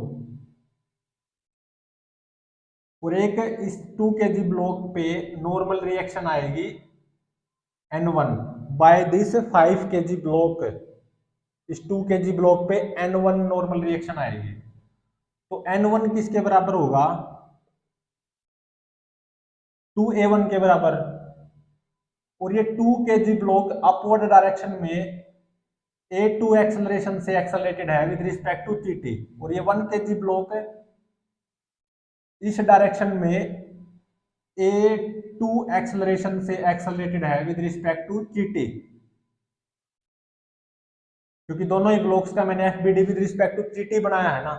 और एक इस 2 केजी ब्लॉक पे नॉर्मल रिएक्शन आएगी N1 bye this 5 KG block, इस 2 केजी ब्लॉक पे N1 नॉर्मल रिएक्शन आएगी। तो N1 किसके बराबर होगा 2A1 के बराबर, और ये 2 केजी ब्लॉक अपवर्ड डायरेक्शन में A2 एक्सेलरेशन से एक्सेलरेटेड है विद रिस्पेक्ट टू जीटी, और ये 1 केजी ब्लॉक इस डायरेक्शन में A2 एक्सेलरेशन से एक्सेलरेटेड है विद रिस्पेक्ट टू जीटी, क्योंकि दोनों ही ब्लॉक्स का मैंने FBD with respect to GT बनाया है ना।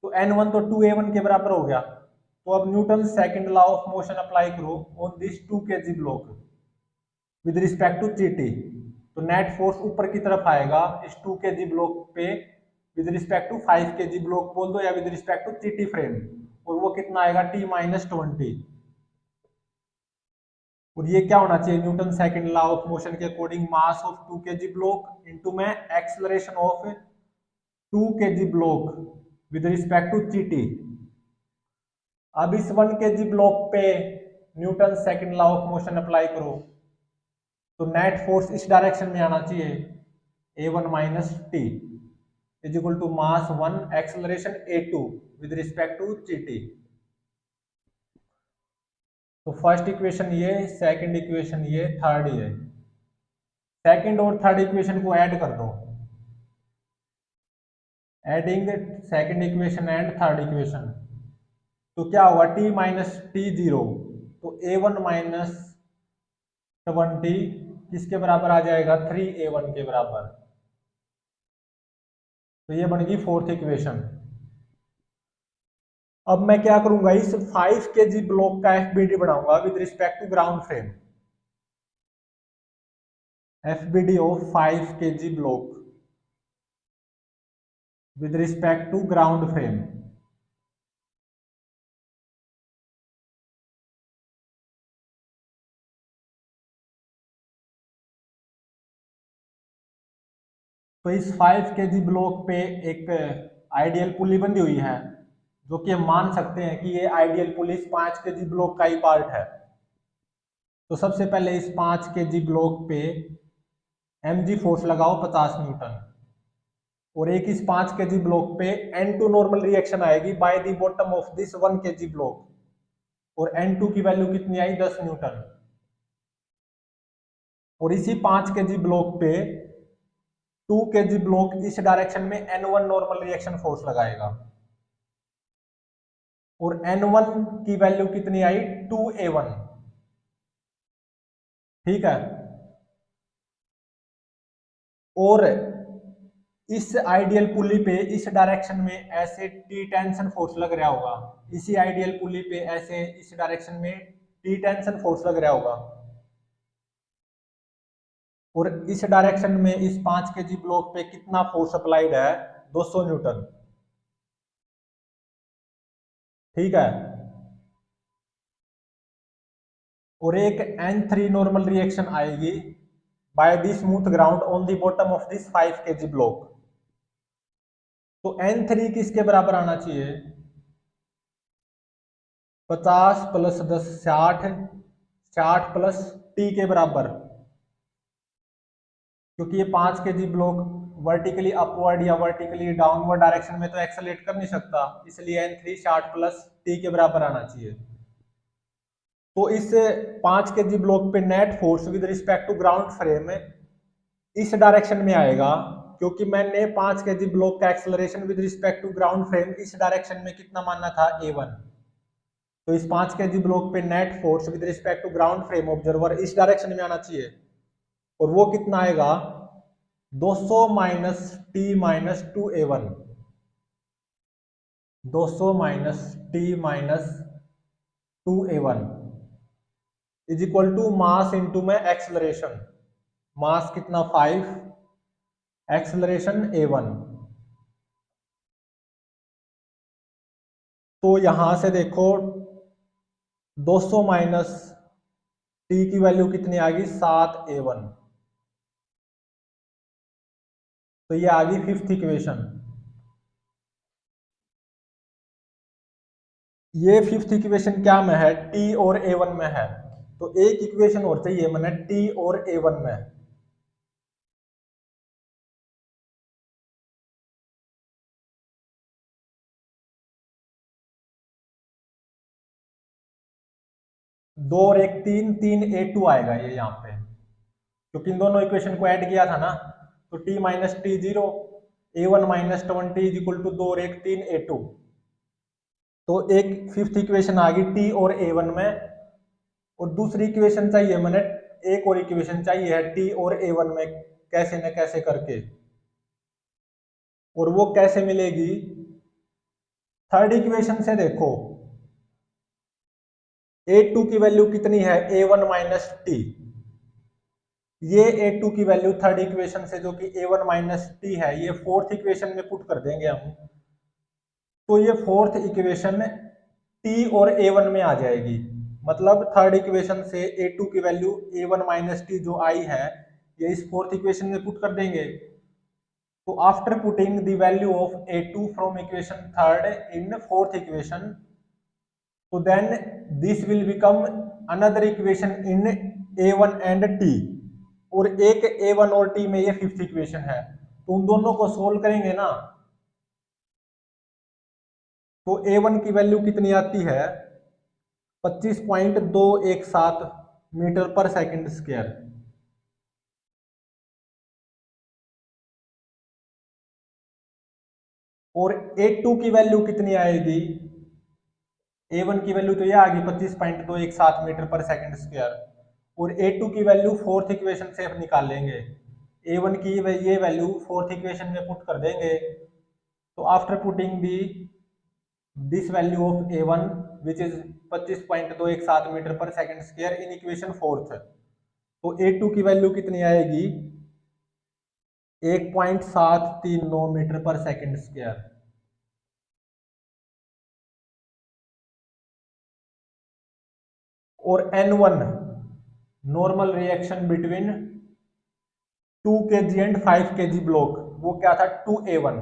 तो N1 तो 2A1 के बराबर हो गया। तो अब Newton second law of motion apply करो on this 2 KG block with respect to GT, तो नेट फोर्स ऊपर की तरफ आएगा इस 2 केजी ब्लॉक पे with respect to 5 KG block बोल दो या with respect to GT frame, और वो कितना आएगा T-20। और ये क्या होना चाहिए Newton second law of motion के according mass of 2 KG block into में acceleration of 2 KG block with respect to GT. अब इस 1 केजी ब्लॉक पे Newton second law of motion apply करो, तो नेट फोर्स इस डायरेक्शन में आना चाहिए A1 minus T is equal to mass 1 acceleration A2 with respect to GT. तो फर्स्ट इक्वेशन ये, सेकंड इक्वेशन ये, थर्ड ये, सेकंड और थर्ड इक्वेशन को ऐड कर दो, adding second equation and third equation, तो क्या होगा T-T0, तो A1 माइनस 20 किसके बराबर आ जाएगा 3A1 के बराबर। तो ये बन गई फोर्थ इक्वेशन। अब मैं क्या करूंगा इस 5 केजी ब्लॉक का एफबीडी बनाऊंगा with respect to ground frame, FBD of 5 KG block with respect to ground frame. तो इस 5 केजी ब्लॉक पे एक आइडियल पुली बंधी हुई है, जो कि हम मान सकते हैं कि ये आइडियल पुली इस 5 केजी ब्लॉक का ही पार्ट है। तो सबसे पहले इस 5 केजी ब्लॉक पे mg फोर्स लगाओ 50 न्यूटन, और एक इस 5 kg ब्लॉक पे N2 नॉर्मल रिएक्शन आएगी by the bottom of this 1 kg block, और N2 की वैल्यू कितनी आई 10 न्यूटन। और इसी 5 kg ब्लॉक पे 2 kg ब्लॉक इस डायरेक्शन में N1 नॉर्मल रिएक्शन फोर्स लगाएगा, और N1 की वैल्यू कितनी आई 2A1। ठीक है, और इस आइडियल पुली पे इस डायरेक्शन में ऐसे टी टेंशन फोर्स लग रहा होगा, इसी आइडियल पुली पे ऐसे इस डायरेक्शन में टी टेंशन फोर्स लग रहा होगा, और इस डायरेक्शन में इस 5 kg ब्लॉक पे कितना फोर्स अप्लाइड है 200 न्यूटन। ठीक है, और एक N3 नॉर्मल रिएक्शन आएगी by the smooth ground on the bottom of this 5 kg block. तो N3 किसके बराबर आना चाहिए 50 प्लस 10 60, 60 प्लस टी के बराबर, क्योंकि ये 5 kg ब्लॉक वर्टिकली अपवर्ड या वर्टिकली डाउनवर्ड डायरेक्शन में तो एक्सेलरेट कर नहीं सकता, इसलिए N3 60 प्लस टी के बराबर आना चाहिए। तो इस 5 kg ब्लॉक पे net force with respect to ground frame इस डायरेक्शन में आएगा, क्योंकि मैंने 5 kg ब्लॉक का acceleration with respect to ground frame इस डायरेक्शन में कितना मानना था A1। तो इस 5 kg ब्लॉक पे net force with respect to ground frame observer इस डायरेक्शन में आना चाहिए, और वो कितना आएगा 200 minus T minus 2A1, 200 minus T minus 2A1 is equal to mass into में एक्सेलरेशन, मास कितना 5, एक्सेलरेशन A1। तो यहां से देखो 200 माइनस टी की वैल्यू कितनी आ गई 7A1, तो ये आ गई फिफ्थ इक्वेशन। ये फिफ्थ इक्वेशन क्या में है टी और A1 में है, तो एक इक्वेशन और चाहिए मैंने टी और A1 में। दो और एक तीन, 3A2 आएगा ये यहाँ पे, क्योंकि इन दोनों इक्वेशन को ऐड किया था ना, तो t minus T 0, A1 minus 20 is equal to 2 और एक 3A2। तो एक फिफ्थ इक्वेशन आ गई टी और A1 में, और दूसरी इक्वेशन चाहिए मैंने, एक और इक्वेशन चाहिए है टी और A1 में कैसे न कैसे करके, और वो कैसे मिलेगी थर्ड इक्वेशन से देखो A2 की वैल्यू कितनी है A1 माइनस टी, ये A2 की वैल्यू थर्ड इक्वेशन से जो कि A1 माइनस टी है ये फोर्थ इक्वेशन में पुट कर देंगे हम, तो ये फोर्थ इक्वेशन T और A1 में आ जाएगी, मतलब थर्ड इक्वेशन से A2 की वैल्यू A1 माइनस टी जो आई है ये इस फोर्थ इक्वेशन में पुट कर देंगे। तो after putting the value of A2 from equation third in fourth equation, तो then this will become another equation in A1 and T, और एक A1 और T में ये फिफ्थ इक्वेशन है, तो उन दोनों को सोल्व करेंगे ना, तो A1 की वैल्यू कितनी आती है 25.217 मीटर पर सेकंड स्क्वायर, और A2 की वैल्यू कितनी आएगी, A1 की वैल्यू तो ये आ गई 25.217 मीटर पर सेकंड स्क्वायर, और A2 की वैल्यू फोर्थ इक्वेशन से निकाल लेंगे, A1 की ये वैल्यू फोर्थ इक्वेशन में पुट कर देंगे, तो after putting the this value of A1 which is 25.217 metre per second square in equation fourth, तो A2 की वैल्यू कितनी आएगी 1.739 मीटर पर सेकंड स्क्वायर। और N1 normal reaction between 2 kg and 5 kg block, वो क्या था 2A1,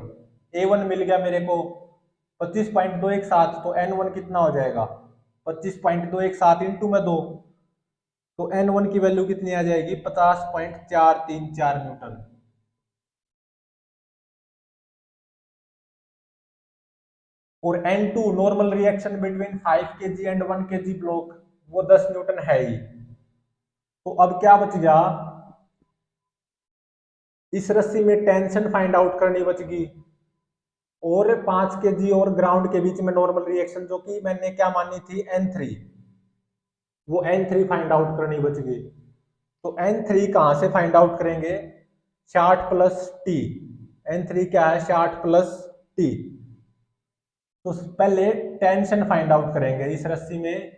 A1 मिल गया मेरे को 25.217, तो N1 कितना हो जाएगा 25.217 इंटू में 2, तो N1 की वैल्यू कितनी आ जाएगी 50.434 न्यूटन। और N2 normal reaction between 5 kg and 1 kg block, वो 10 न्यूटन है ही। तो अब क्या बच गया, इस रस्सी में टेंशन फाइंड आउट करनी बच गई, और 5 kg और ग्राउंड के बीच में नॉर्मल रिएक्शन जो कि मैंने क्या मानी थी N3, वो N3 फाइंड आउट करनी बच गई। तो N3 कहां से फाइंड आउट करेंगे, 60 प्लस टी। N3 क्या है, 60 प्लस टी। तो पहले टेंशन फाइंड आउट करेंगे, इस रस्सी में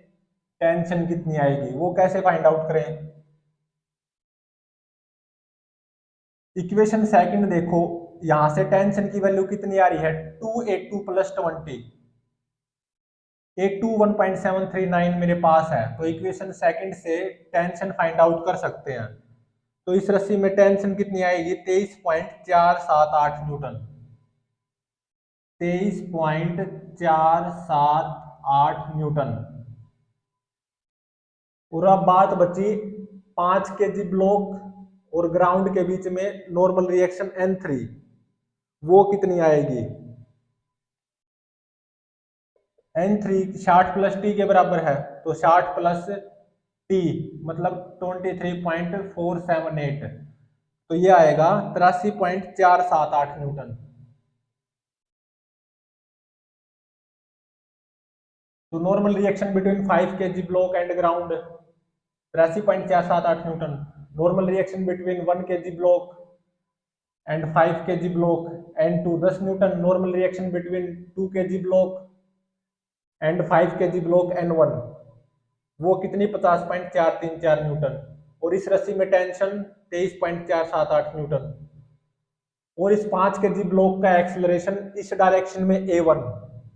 टेंशन कितनी आएगी, वो कैसे फाइंड आउट करें। इक्वेशन सेकंड देखो, यहां से टेंशन की वैल्यू कितनी आ रही है, 2A2 प्लस 20। A2 1.739 मेरे पास है, तो इक्वेशन सेकंड से टेंशन फाइंड आउट कर सकते हैं। तो इस रस्सी में टेंशन कितनी आएगी, 23.478 न्यूटन। 23.478 न्यूटन। और अब बात बची 5 kg ब्लॉक और ग्राउंड के बीच में नॉर्मल रिएक्शन N3, वो कितनी आएगी। N3 60 प्लस टी के बराबर है, तो 60 प्लस टी मतलब 23.478, तो ये आएगा 83.478 न्यूटन। तो normal reaction between 5 kg block and ground 83.478 Newton. Normal reaction between 1 kg block and 5 kg block N2 10 newton. Normal reaction between 2 kg block and 5 kg block N1, वो कितनी 50.434 न्यूटन। और इस रस्सी में टेंशन 23.478 न्यूटन। और इस 5 kg block का acceleration इस डायरेक्शन में A1,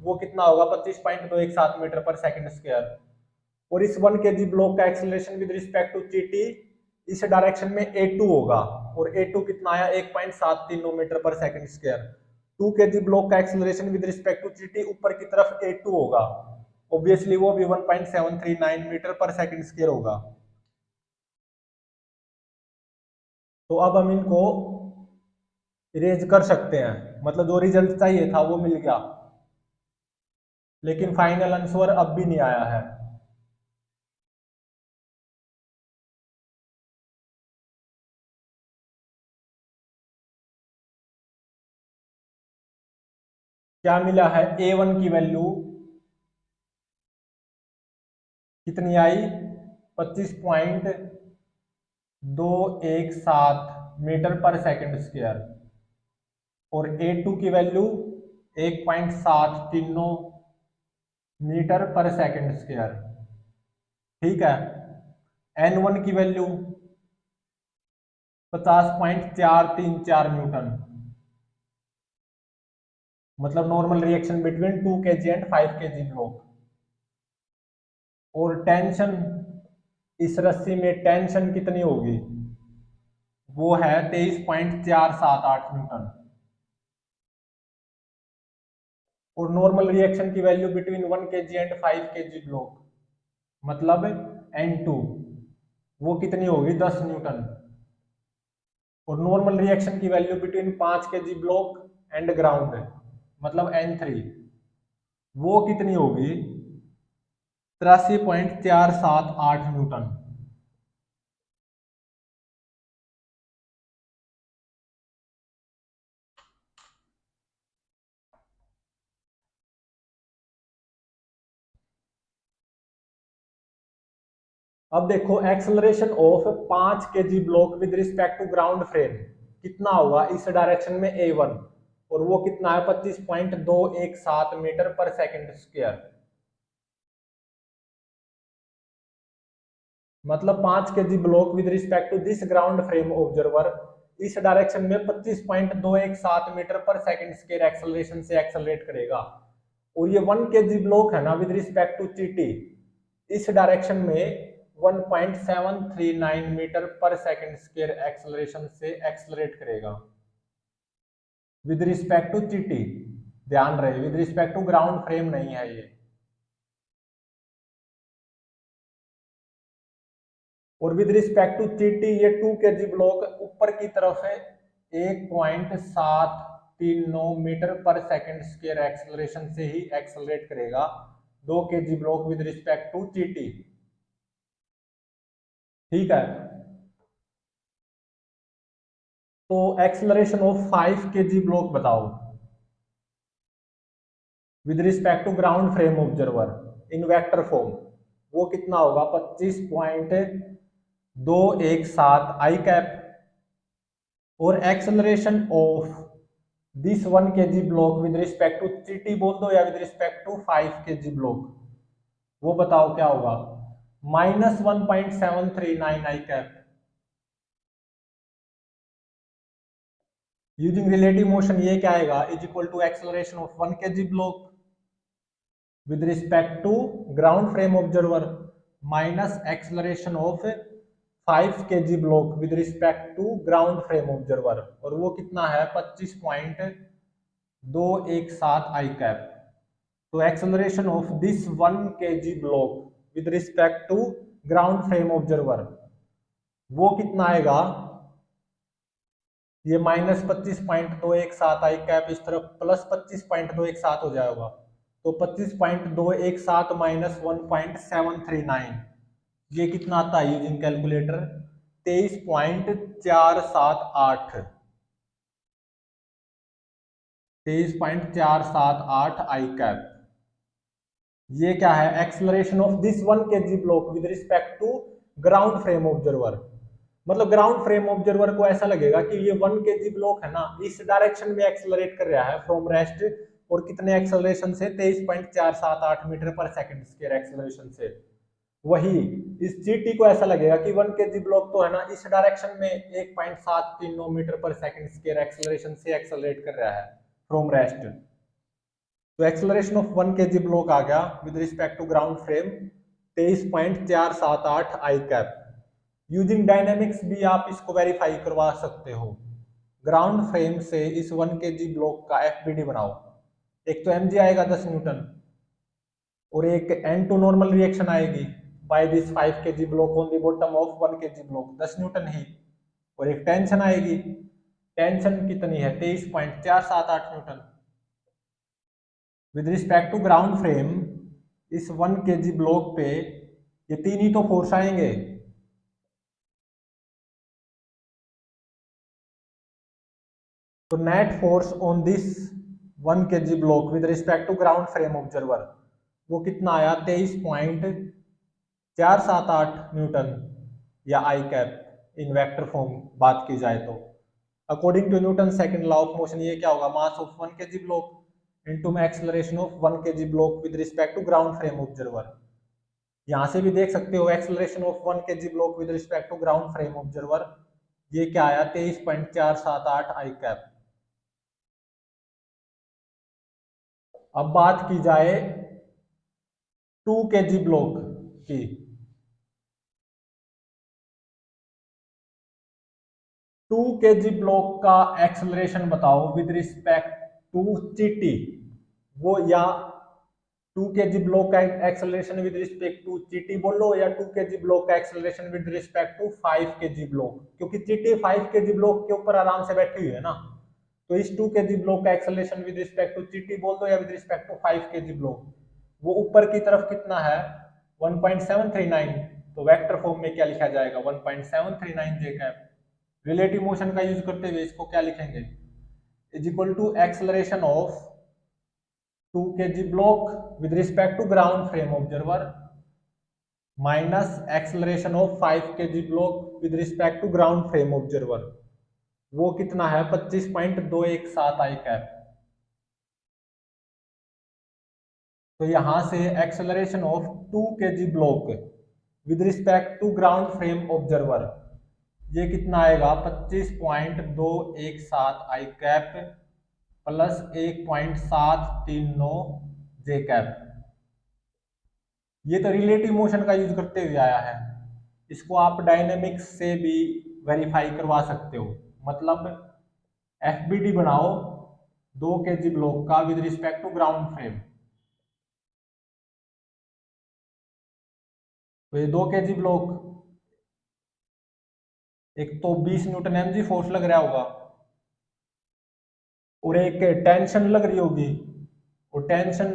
वो कितना होगा 25.217 मीटर पर सेकंड स्क्वायर। और इस 1 kg ब्लॉक का acceleration with respect to GT इस डायरेक्शन में A2 होगा, और A2 कितना आया 1.739 metre per second square. 2 kg block का acceleration with respect to GT ऊपर की तरफ A2 होगा, ऑब्वियसली वो भी 1.739 मीटर पर सेकंड स्क्वायर होगा। तो अब हम इनको इरेज कर सकते हैं, मतलब जो रिजल्ट चाहिए था वो मिल गया, लेकिन फाइनल आंसर अब भी नहीं आया है। क्या मिला है, A1 की वैल्यू कितनी आई 25.217 मीटर पर सेकंड स्क्वायर, और A2 की value 1.739 metre per second square. ठीक है, N1 की वैल्यू 50.434 न्यूटन, मतलब normal reaction between 2 kg and 5 kg block. और टेंशन, इस रस्सी में टेंशन कितनी होगी, वो है 23.478 न्यूटन। और नॉर्मल रिएक्शन की value between 1 kg and 5 kg block, मतलब N2, वो कितनी होगी 10 न्यूटन। और नॉर्मल रिएक्शन की value between 5 kg block and ground, मतलब N3, वो कितनी होगी 83.478 न्यूटन। अब देखो acceleration of 5 kg block with respect to ground frame कितना होगा इस डायरेक्शन में A1, और वो कितना है 25.217 मीटर पर सेकंड स्क्वायर। मतलब 5 kg block with respect to this ground frame observer इस डायरेक्शन में 25.217 metre per second square acceleration से एक्सेलरेट करेगा। और ये 1 kg ब्लॉक है ना विद रिस्पेक्ट टू जीटी इस डायरेक्शन में 1.739 metre per second square acceleration से एक्सेलरेट करेगा विद रिस्पेक्ट टू जीटी। ध्यान रहे with respect to ground frame नहीं है ये। और विद रिस्पेक्ट टू जीटी ये 2 kg ब्लॉक ऊपर की तरफ है 1.7 metre per second square acceleration से ही एक्सेलरेट करेगा 2 kg block with respect to GT. ठीक है, तो एक्सेलरेशन ऑफ 5 kg ब्लॉक बताओ with respect to ground frame observer in vector form, वो कितना होगा 25.217 आई कैप। और acceleration of this 1 kg block with respect to GT बोल दो या with respect to 5 kg block, वो बताओ क्या होगा -1.739 आई कैप। यूजिंग रिलेटिव मोशन ये क्या आएगा is equal to acceleration of 1 kg block with respect to ground frame observer minus acceleration of 5 kg block with respect to ground frame observer, और वो कितना है 25.217 आई कैप। तो acceleration of this 1 kg block with respect to ground frame observer वो कितना आएगा, ये -25.217 I cap इस तरफ प्लस 25.217 हो जाएगा, तो 25.217 माइनस 1.739 ये कितना आता है यूजिंग कैलकुलेटर 23.478 आई कैप। ये क्या है acceleration of this 1 kg block with respect to ground frame observer. मतलब ग्राउंड फ्रेम ऑब्जर्वर को ऐसा लगेगा कि ये 1 kg ब्लॉक है ना, इस डायरेक्शन में एक्सेलरेट कर रहा है फ्रॉम रेस्ट, और कितने एक्सेलरेशन से 23.478 metre per second square acceleration से। वही इस जीटी को ऐसा लगेगा कि 1 kg ब्लॉक तो है ना, इस डायरेक्शन में 1.739 metre per second square acceleration से एक्सेलरेट कर रहा है फ्रॉम रेस्ट। तो एक्सेलरेशन ऑफ 1 kg ब्लॉक आ गया with respect to ground frame 23.478 I cap. Using dynamics भी आप इसको वेरीफाई करवा सकते हो। ग्राउंड फ्रेम से इस 1 kg ब्लॉक का एफबीडी बनाओ, एक तो mg आएगा 10 न्यूटन, और एक n2 नॉर्मल रिएक्शन आएगी by this 5 kg block on the bottom of 1 kg block 10 Newton ही, और एक टेंशन आएगी, टेंशन कितनी है 23.478 Newton. With respect to ground frame इस 1 kg ब्लॉक पे ये तीन ही तो फोर्स आएंगे, तो net force on this 1 kg block with respect to ground frame observer वो कितना आया 23.478 न्यूटन या I cap in vector form बात की जाए तो। According to Newton second law of motion ये क्या होगा mass of 1 kg block into acceleration of 1 kg block with respect to ground frame observer. यहां से भी देख सकते हो acceleration of 1 kg block with respect to ground frame observer ये क्या आया 23.478 आई कैप। अब बात की जाए 2 kg ब्लॉक की। 2 kg ब्लॉक का एक्सेलरेशन बताओ विद रिस्पेक्ट टू जीटी, वो या 2 kg ब्लॉक का acceleration with respect to GT बोलो या 2 kg ब्लॉक का acceleration with respect to 5 kg block, क्योंकि जीटी 5 kg ब्लॉक के ऊपर आराम से बैठी हुई है ना, तो इस 2 kg ब्लॉक का acceleration with respect to GT बोल दो या with respect to 5 kg block, वो ऊपर की तरफ कितना है 1.739, तो वेक्टर फॉर्म में क्या लिखा जाएगा 1.739 जे कैप। रिलेटिव मोशन का यूज करते हुए इसको क्या लिखेंगे is equal to acceleration of 2 kg block with respect to ground frame observer minus acceleration of 5 kg block with respect to ground frame observer, वो कितना है 25.217 आई कैप। तो यहां से acceleration of 2 kg block with respect to ground frame observer ये कितना आएगा 25.217 I cap plus 1.739 J cap. ये तो रिलेटिव मोशन का यूज करते हुए आया है, इसको आप डायनेमिक्स से भी वेरीफाई करवा सकते हो। मतलब एफबीडी बनाओ 2 kg ब्लॉक का with respect to ground frame, तो ये 2 kg ब्लॉक एक तो 20 न्यूटन mg फोर्स लग रहा होगा, और एक टेंशन लग रही होगी, और टेंशन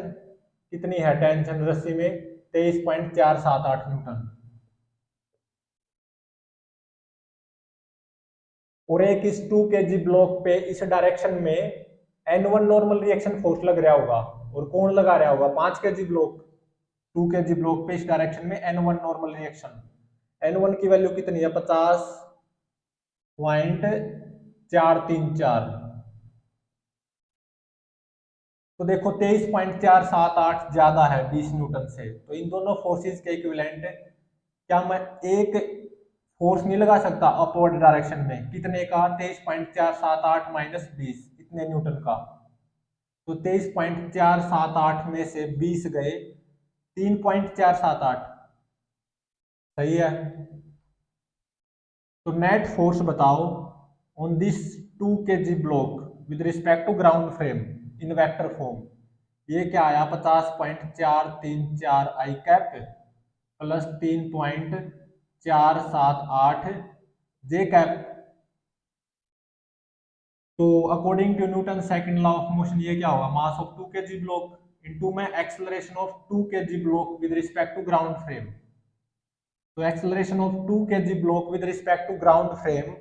कितनी है, टेंशन रस्सी में 23.478 न्यूटन। और एक इस 2 kg ब्लॉक पे इस डायरेक्शन में N1 नॉर्मल रिएक्शन फोर्स लग रहा होगा, और कौन लगा रहा होगा, 5 kg ब्लॉक, 2 kg ब्लॉक पे इस डायरेक्शन में N1 नॉर्मल रिएक्शन। N1 की वैल्यू कितनी है, 50.434। तो देखो 23.478 ज्यादा है 20 न्यूटन से, तो इन दोनों फोर्सेस के इक्विवेलेंट क्या मैं एक फोर्स नहीं लगा सकता अपवर्ड डायरेक्शन में, कितने का, 23.478 माइनस 20, इतने न्यूटन का। तो 23.478 में से 20 गए 3.478, सही है। तो नेट फोर्स बताओ on this 2 kg block with respect to ground frame in vector form. ये क्या आया, 50.434 I cap plus 3.478 J cap. तो according to Newton second law of motion ये क्या होगा, mass of 2 kg block into में acceleration of 2 kg block with respect to ground frame. तो acceleration of 2 kg block with respect to ground frame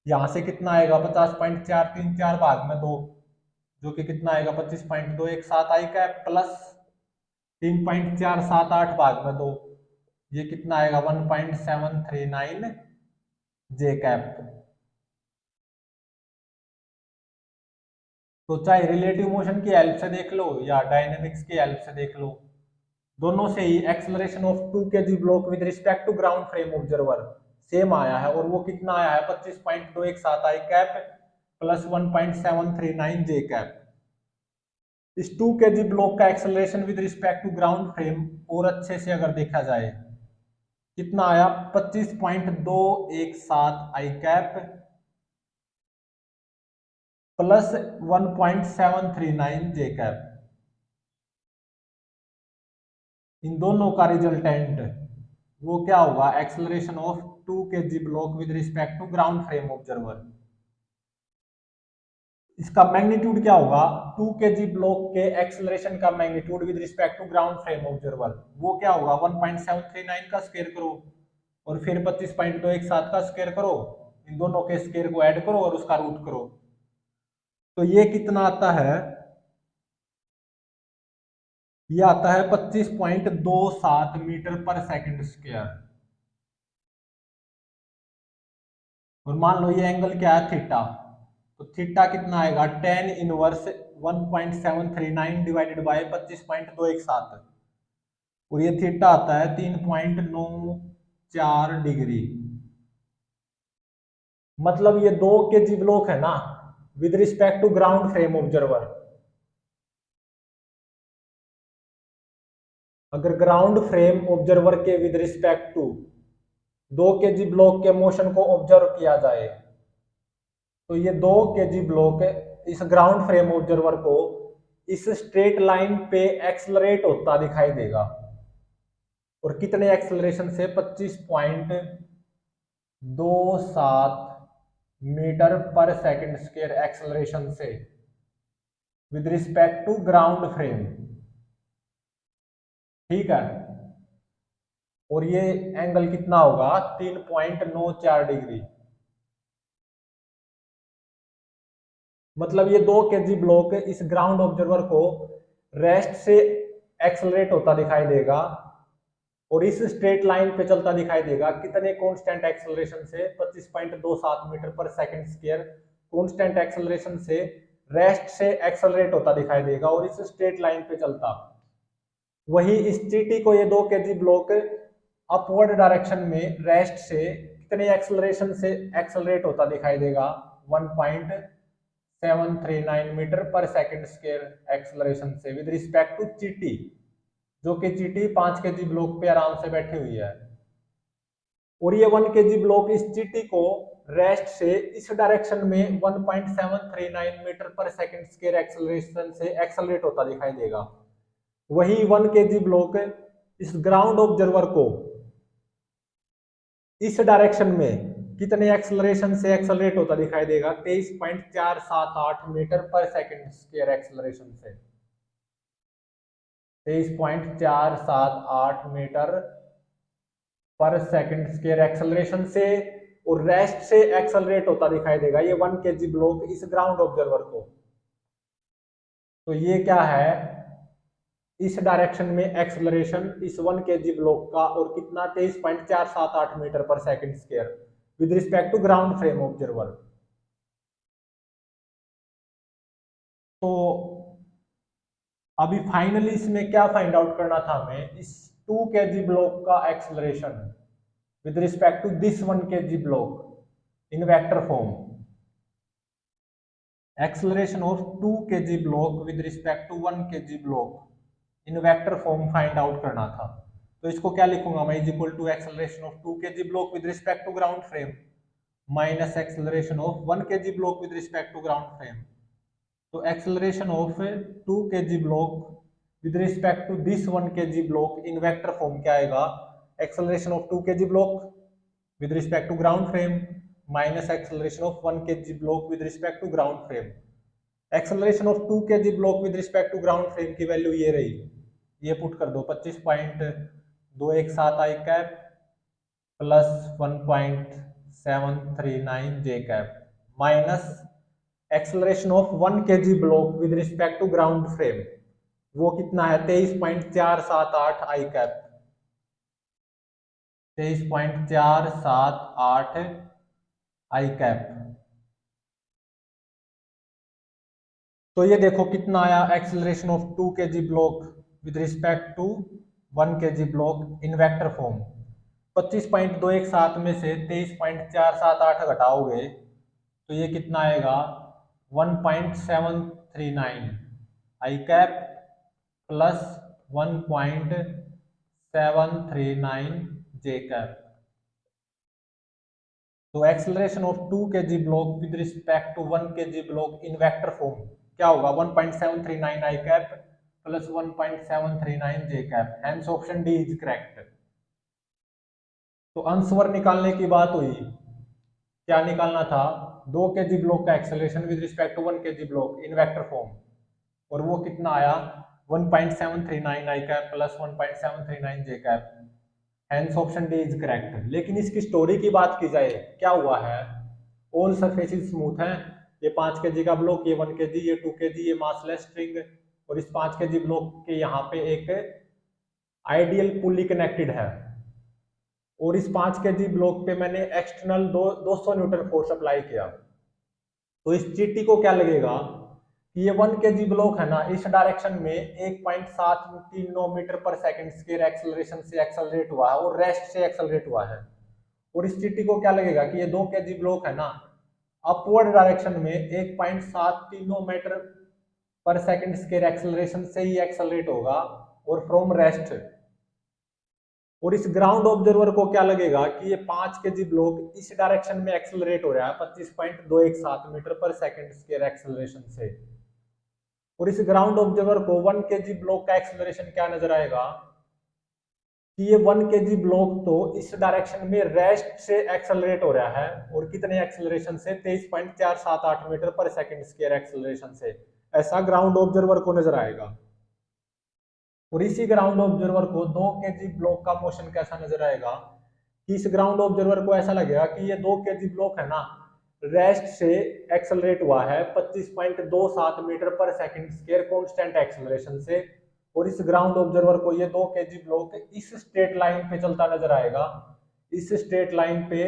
यहां से कितना आएगा, 50.434 भाग में 2, जो कि कितना आएगा 25.217 आई कैप प्लस 3.478 भाग में 2, ये कितना आएगा 1.739 जे कैप। तो चाहे रिलेटिव मोशन की हेल्प से देख लो या डायनेमिक्स की हेल्प से देख लो, दोनों से ही acceleration of 2 kg block with respect to ground frame observer same आया है, और वो कितना आया है 25.217 I cap plus 1.739 J cap. इस 2 kg ब्लॉक का acceleration with respect to ground frame और अच्छे से अगर देखा जाए कितना आया, 25.217 I cap plus 1.739 J cap. इन दोनों का रिजल्टेंट वो क्या होगा, acceleration of 2 kg block with respect to ground frame observer. इसका मैग्नीट्यूड क्या होगा, 2 kg ब्लॉक के एक्सेलरेशन का magnitude with respect to ground frame observer वो क्या होगा, 1.739 का स्क्वायर करो और फिर 25.217 का स्क्वायर करो, इन दोनों के स्क्वायर को ऐड करो और उसका रूट करो। तो ये कितना आता है, ये आता है 25.27 मीटर पर सेकंड स्क्वायर। और मान लो ये एंगल क्या है, थीटा, तो थीटा कितना आएगा, tan इनवर्स 1.739 डिवाइडेड बाय 25.217, और ये थीटा आता है 3.94 डिग्री। मतलब ये 2 kg ब्लॉक है ना with respect to ground frame observer, अगर ग्राउंड फ्रेम ऑब्जर्वर के with respect to 2 kg block के मोशन को ऑब्जर्व किया जाए, तो ये 2 kg ब्लॉक इस ग्राउंड फ्रेम ऑब्जर्वर को इस स्ट्रेट लाइन पे एक्सलरेट होता दिखाई देगा, और कितने एक्सेलरेशन से, 25.27 metre per second square acceleration से with respect to ground frame, ठीक है। और ये एंगल कितना होगा, 3.94 डिग्री। मतलब ये 2 kg ब्लॉक इस ग्राउंड ऑब्जर्वर को रेस्ट से एक्सेलरेट होता दिखाई देगा और इस स्ट्रेट लाइन पे चलता दिखाई देगा, कितने कांस्टेंट एक्सेलरेशन से, 25.27 metre per second square constant acceleration से रेस्ट से एक्सेलरेट होता दिखाई देगा और इस स्ट्रेट लाइन पे चलता। वही इस टीटी को ये 2 kg ब्लॉक अपवर्ड डायरेक्शन में रेस्ट से कितने एक्सेलरेशन से एक्सेलरेट होता दिखाई देगा, 1.739 metre per second square acceleration से विद रिस्पेक्ट टू चीटी, जो कि चीटी 5 kg ब्लॉक पे आराम से बैठी हुई है। और ये 1 kg ब्लॉक इस चीटी को रेस्ट से इस डायरेक्शन में 1.739 metre per second square acceleration से एक्सेलरेट होता दिखाई देगा। वही 1 kg ब्लॉक इस ग्राउंड ऑब्जर्वर को इस डायरेक्शन में कितने एक्सेलरेशन से एक्सेलरेट होता दिखाई देगा? 23.478 metre per second square acceleration से। 23.478 metre per second square acceleration से, और रेस्ट से एक्सेलरेट होता दिखाई देगा ये 1 kg ब्लॉक इस ग्राउंड ऑब्जर्वर को। तो ये क्या है? इस डायरेक्शन में एक्सेलरेशन इस 1 kg ब्लॉक का, और कितना? 23.478 metre per second square with respect to ground frame observer. तो अभी फाइनली इसमें क्या फाइंड आउट करना था हमें? इस 2 kg ब्लॉक का acceleration with respect to this 1 kg block in vector form. Acceleration of 2 kg block with respect to 1 kg block in vector form find out करना था। तो इसको क्या लिखूंगा मैं? Is equal to acceleration of 2 kg block with respect to ground frame minus acceleration of 1 kg block with respect to ground frame. तो acceleration of 2 kg block with respect to this 1 kg block in vector form क्या आएगा? Acceleration of 2 kg block with respect to ground frame minus acceleration of 1 kg block with respect to ground frame. Acceleration of 2 kg block with respect to ground frame की value ये रही, ये put कर दो 25.217 I cap plus 1.739 J cap minus acceleration of 1 kg block with respect to ground frame, वो कितना है? 23.478 I cap, 23.478 I cap. तो ये देखो कितना आया acceleration of 2 kg block with respect to 1 kg block in vector form. 25.217 में से 23.478 घटाओगे तो ये कितना आएगा? 1.739 आई कैप प्लस 1.739 जे कैप। तो acceleration of 2 kg block with respect to 1 kg block in vector form क्या होगा? 1.739 आई cap plus 1.739 J cap. Hence option D is correct. तो आंसर निकालने की बात हुई, क्या निकालना था? 2 kg ब्लॉक का acceleration with respect to 1 kg block in vector form, और वो कितना आया? 1.739 आई cap plus 1.739 J cap. Hence option D is correct. लेकिन इसकी स्टोरी की बात की जाए, क्या हुआ है? ऑल सरफेसेस स्मूथ हैं। ये 5 kg का ब्लॉक, ये 1 kg, ये 2 kg, ये मासलेस स्ट्रिंग, और इस 5 kg ब्लॉक के यहाँ पे एक आइडियल पुली कनेक्टेड है, और इस 5 kg ब्लॉक पे मैंने एक्सटर्नल 200 न्यूटन फोर्स अप्लाई किया। तो इस चीटी को क्या लगेगा कि ये 1 kg ब्लॉक है ना, इस डायरेक्शन में 1.739 metre per second square acceleration से एक्सेलरेट हुआ है और रेस्ट से एक्सेलरेट हुआ है। और इस चीटी को क्या लगेगा कि ये 2 kg ब्लॉक है ना, अपवर्ड डायरेक्शन में 1.739 metre per second square acceleration से ही एक्सेलरेट होगा और फ्रॉम रेस्ट। और इस ग्राउंड ऑब्जर्वर को क्या लगेगा कि ये 5 kg ब्लॉक इस डायरेक्शन में एक्सेलरेट हो रहा है 25.217 metre per second square acceleration से। और इस ग्राउंड ऑब्जर्वर को 1 kg ब्लॉक का एक्सेलरेशन क्या नजर आएगा कि ये 1 kg ब्लॉक तो इस डायरेक्शन में रेस्ट से एक्सेलरेट हो रहा है, और कितने एक्सेलरेशन से? 23.478 metre per second square acceleration से। ऐसा ग्राउंड ऑब्जर्वर को नजर आएगा। और इसी ग्राउंड ऑब्जर्वर को 2 kg ब्लॉक का मोशन कैसा नजर आएगा कि इस ग्राउंड ऑब्जर्वर को ऐसा लगेगा कि ये 2 kg ब्लॉक है ना, रेस्ट से एक्सेलरेट हुआ है 25.27 metre per second square constant acceleration से। और इस ग्राउंड ऑब्जर्वर को ये 2 kg ब्लॉक इस स्ट्रेट लाइन पे चलता नजर आएगा, इस स्ट्रेट लाइन पे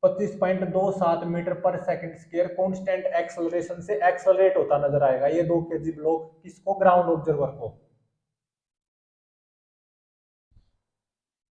25.27 metre per second square constant acceleration से एक्सेलरेट होता नजर आएगा ये 2 kg ब्लॉक किसको? ग्राउंड ऑब्जर्वर को।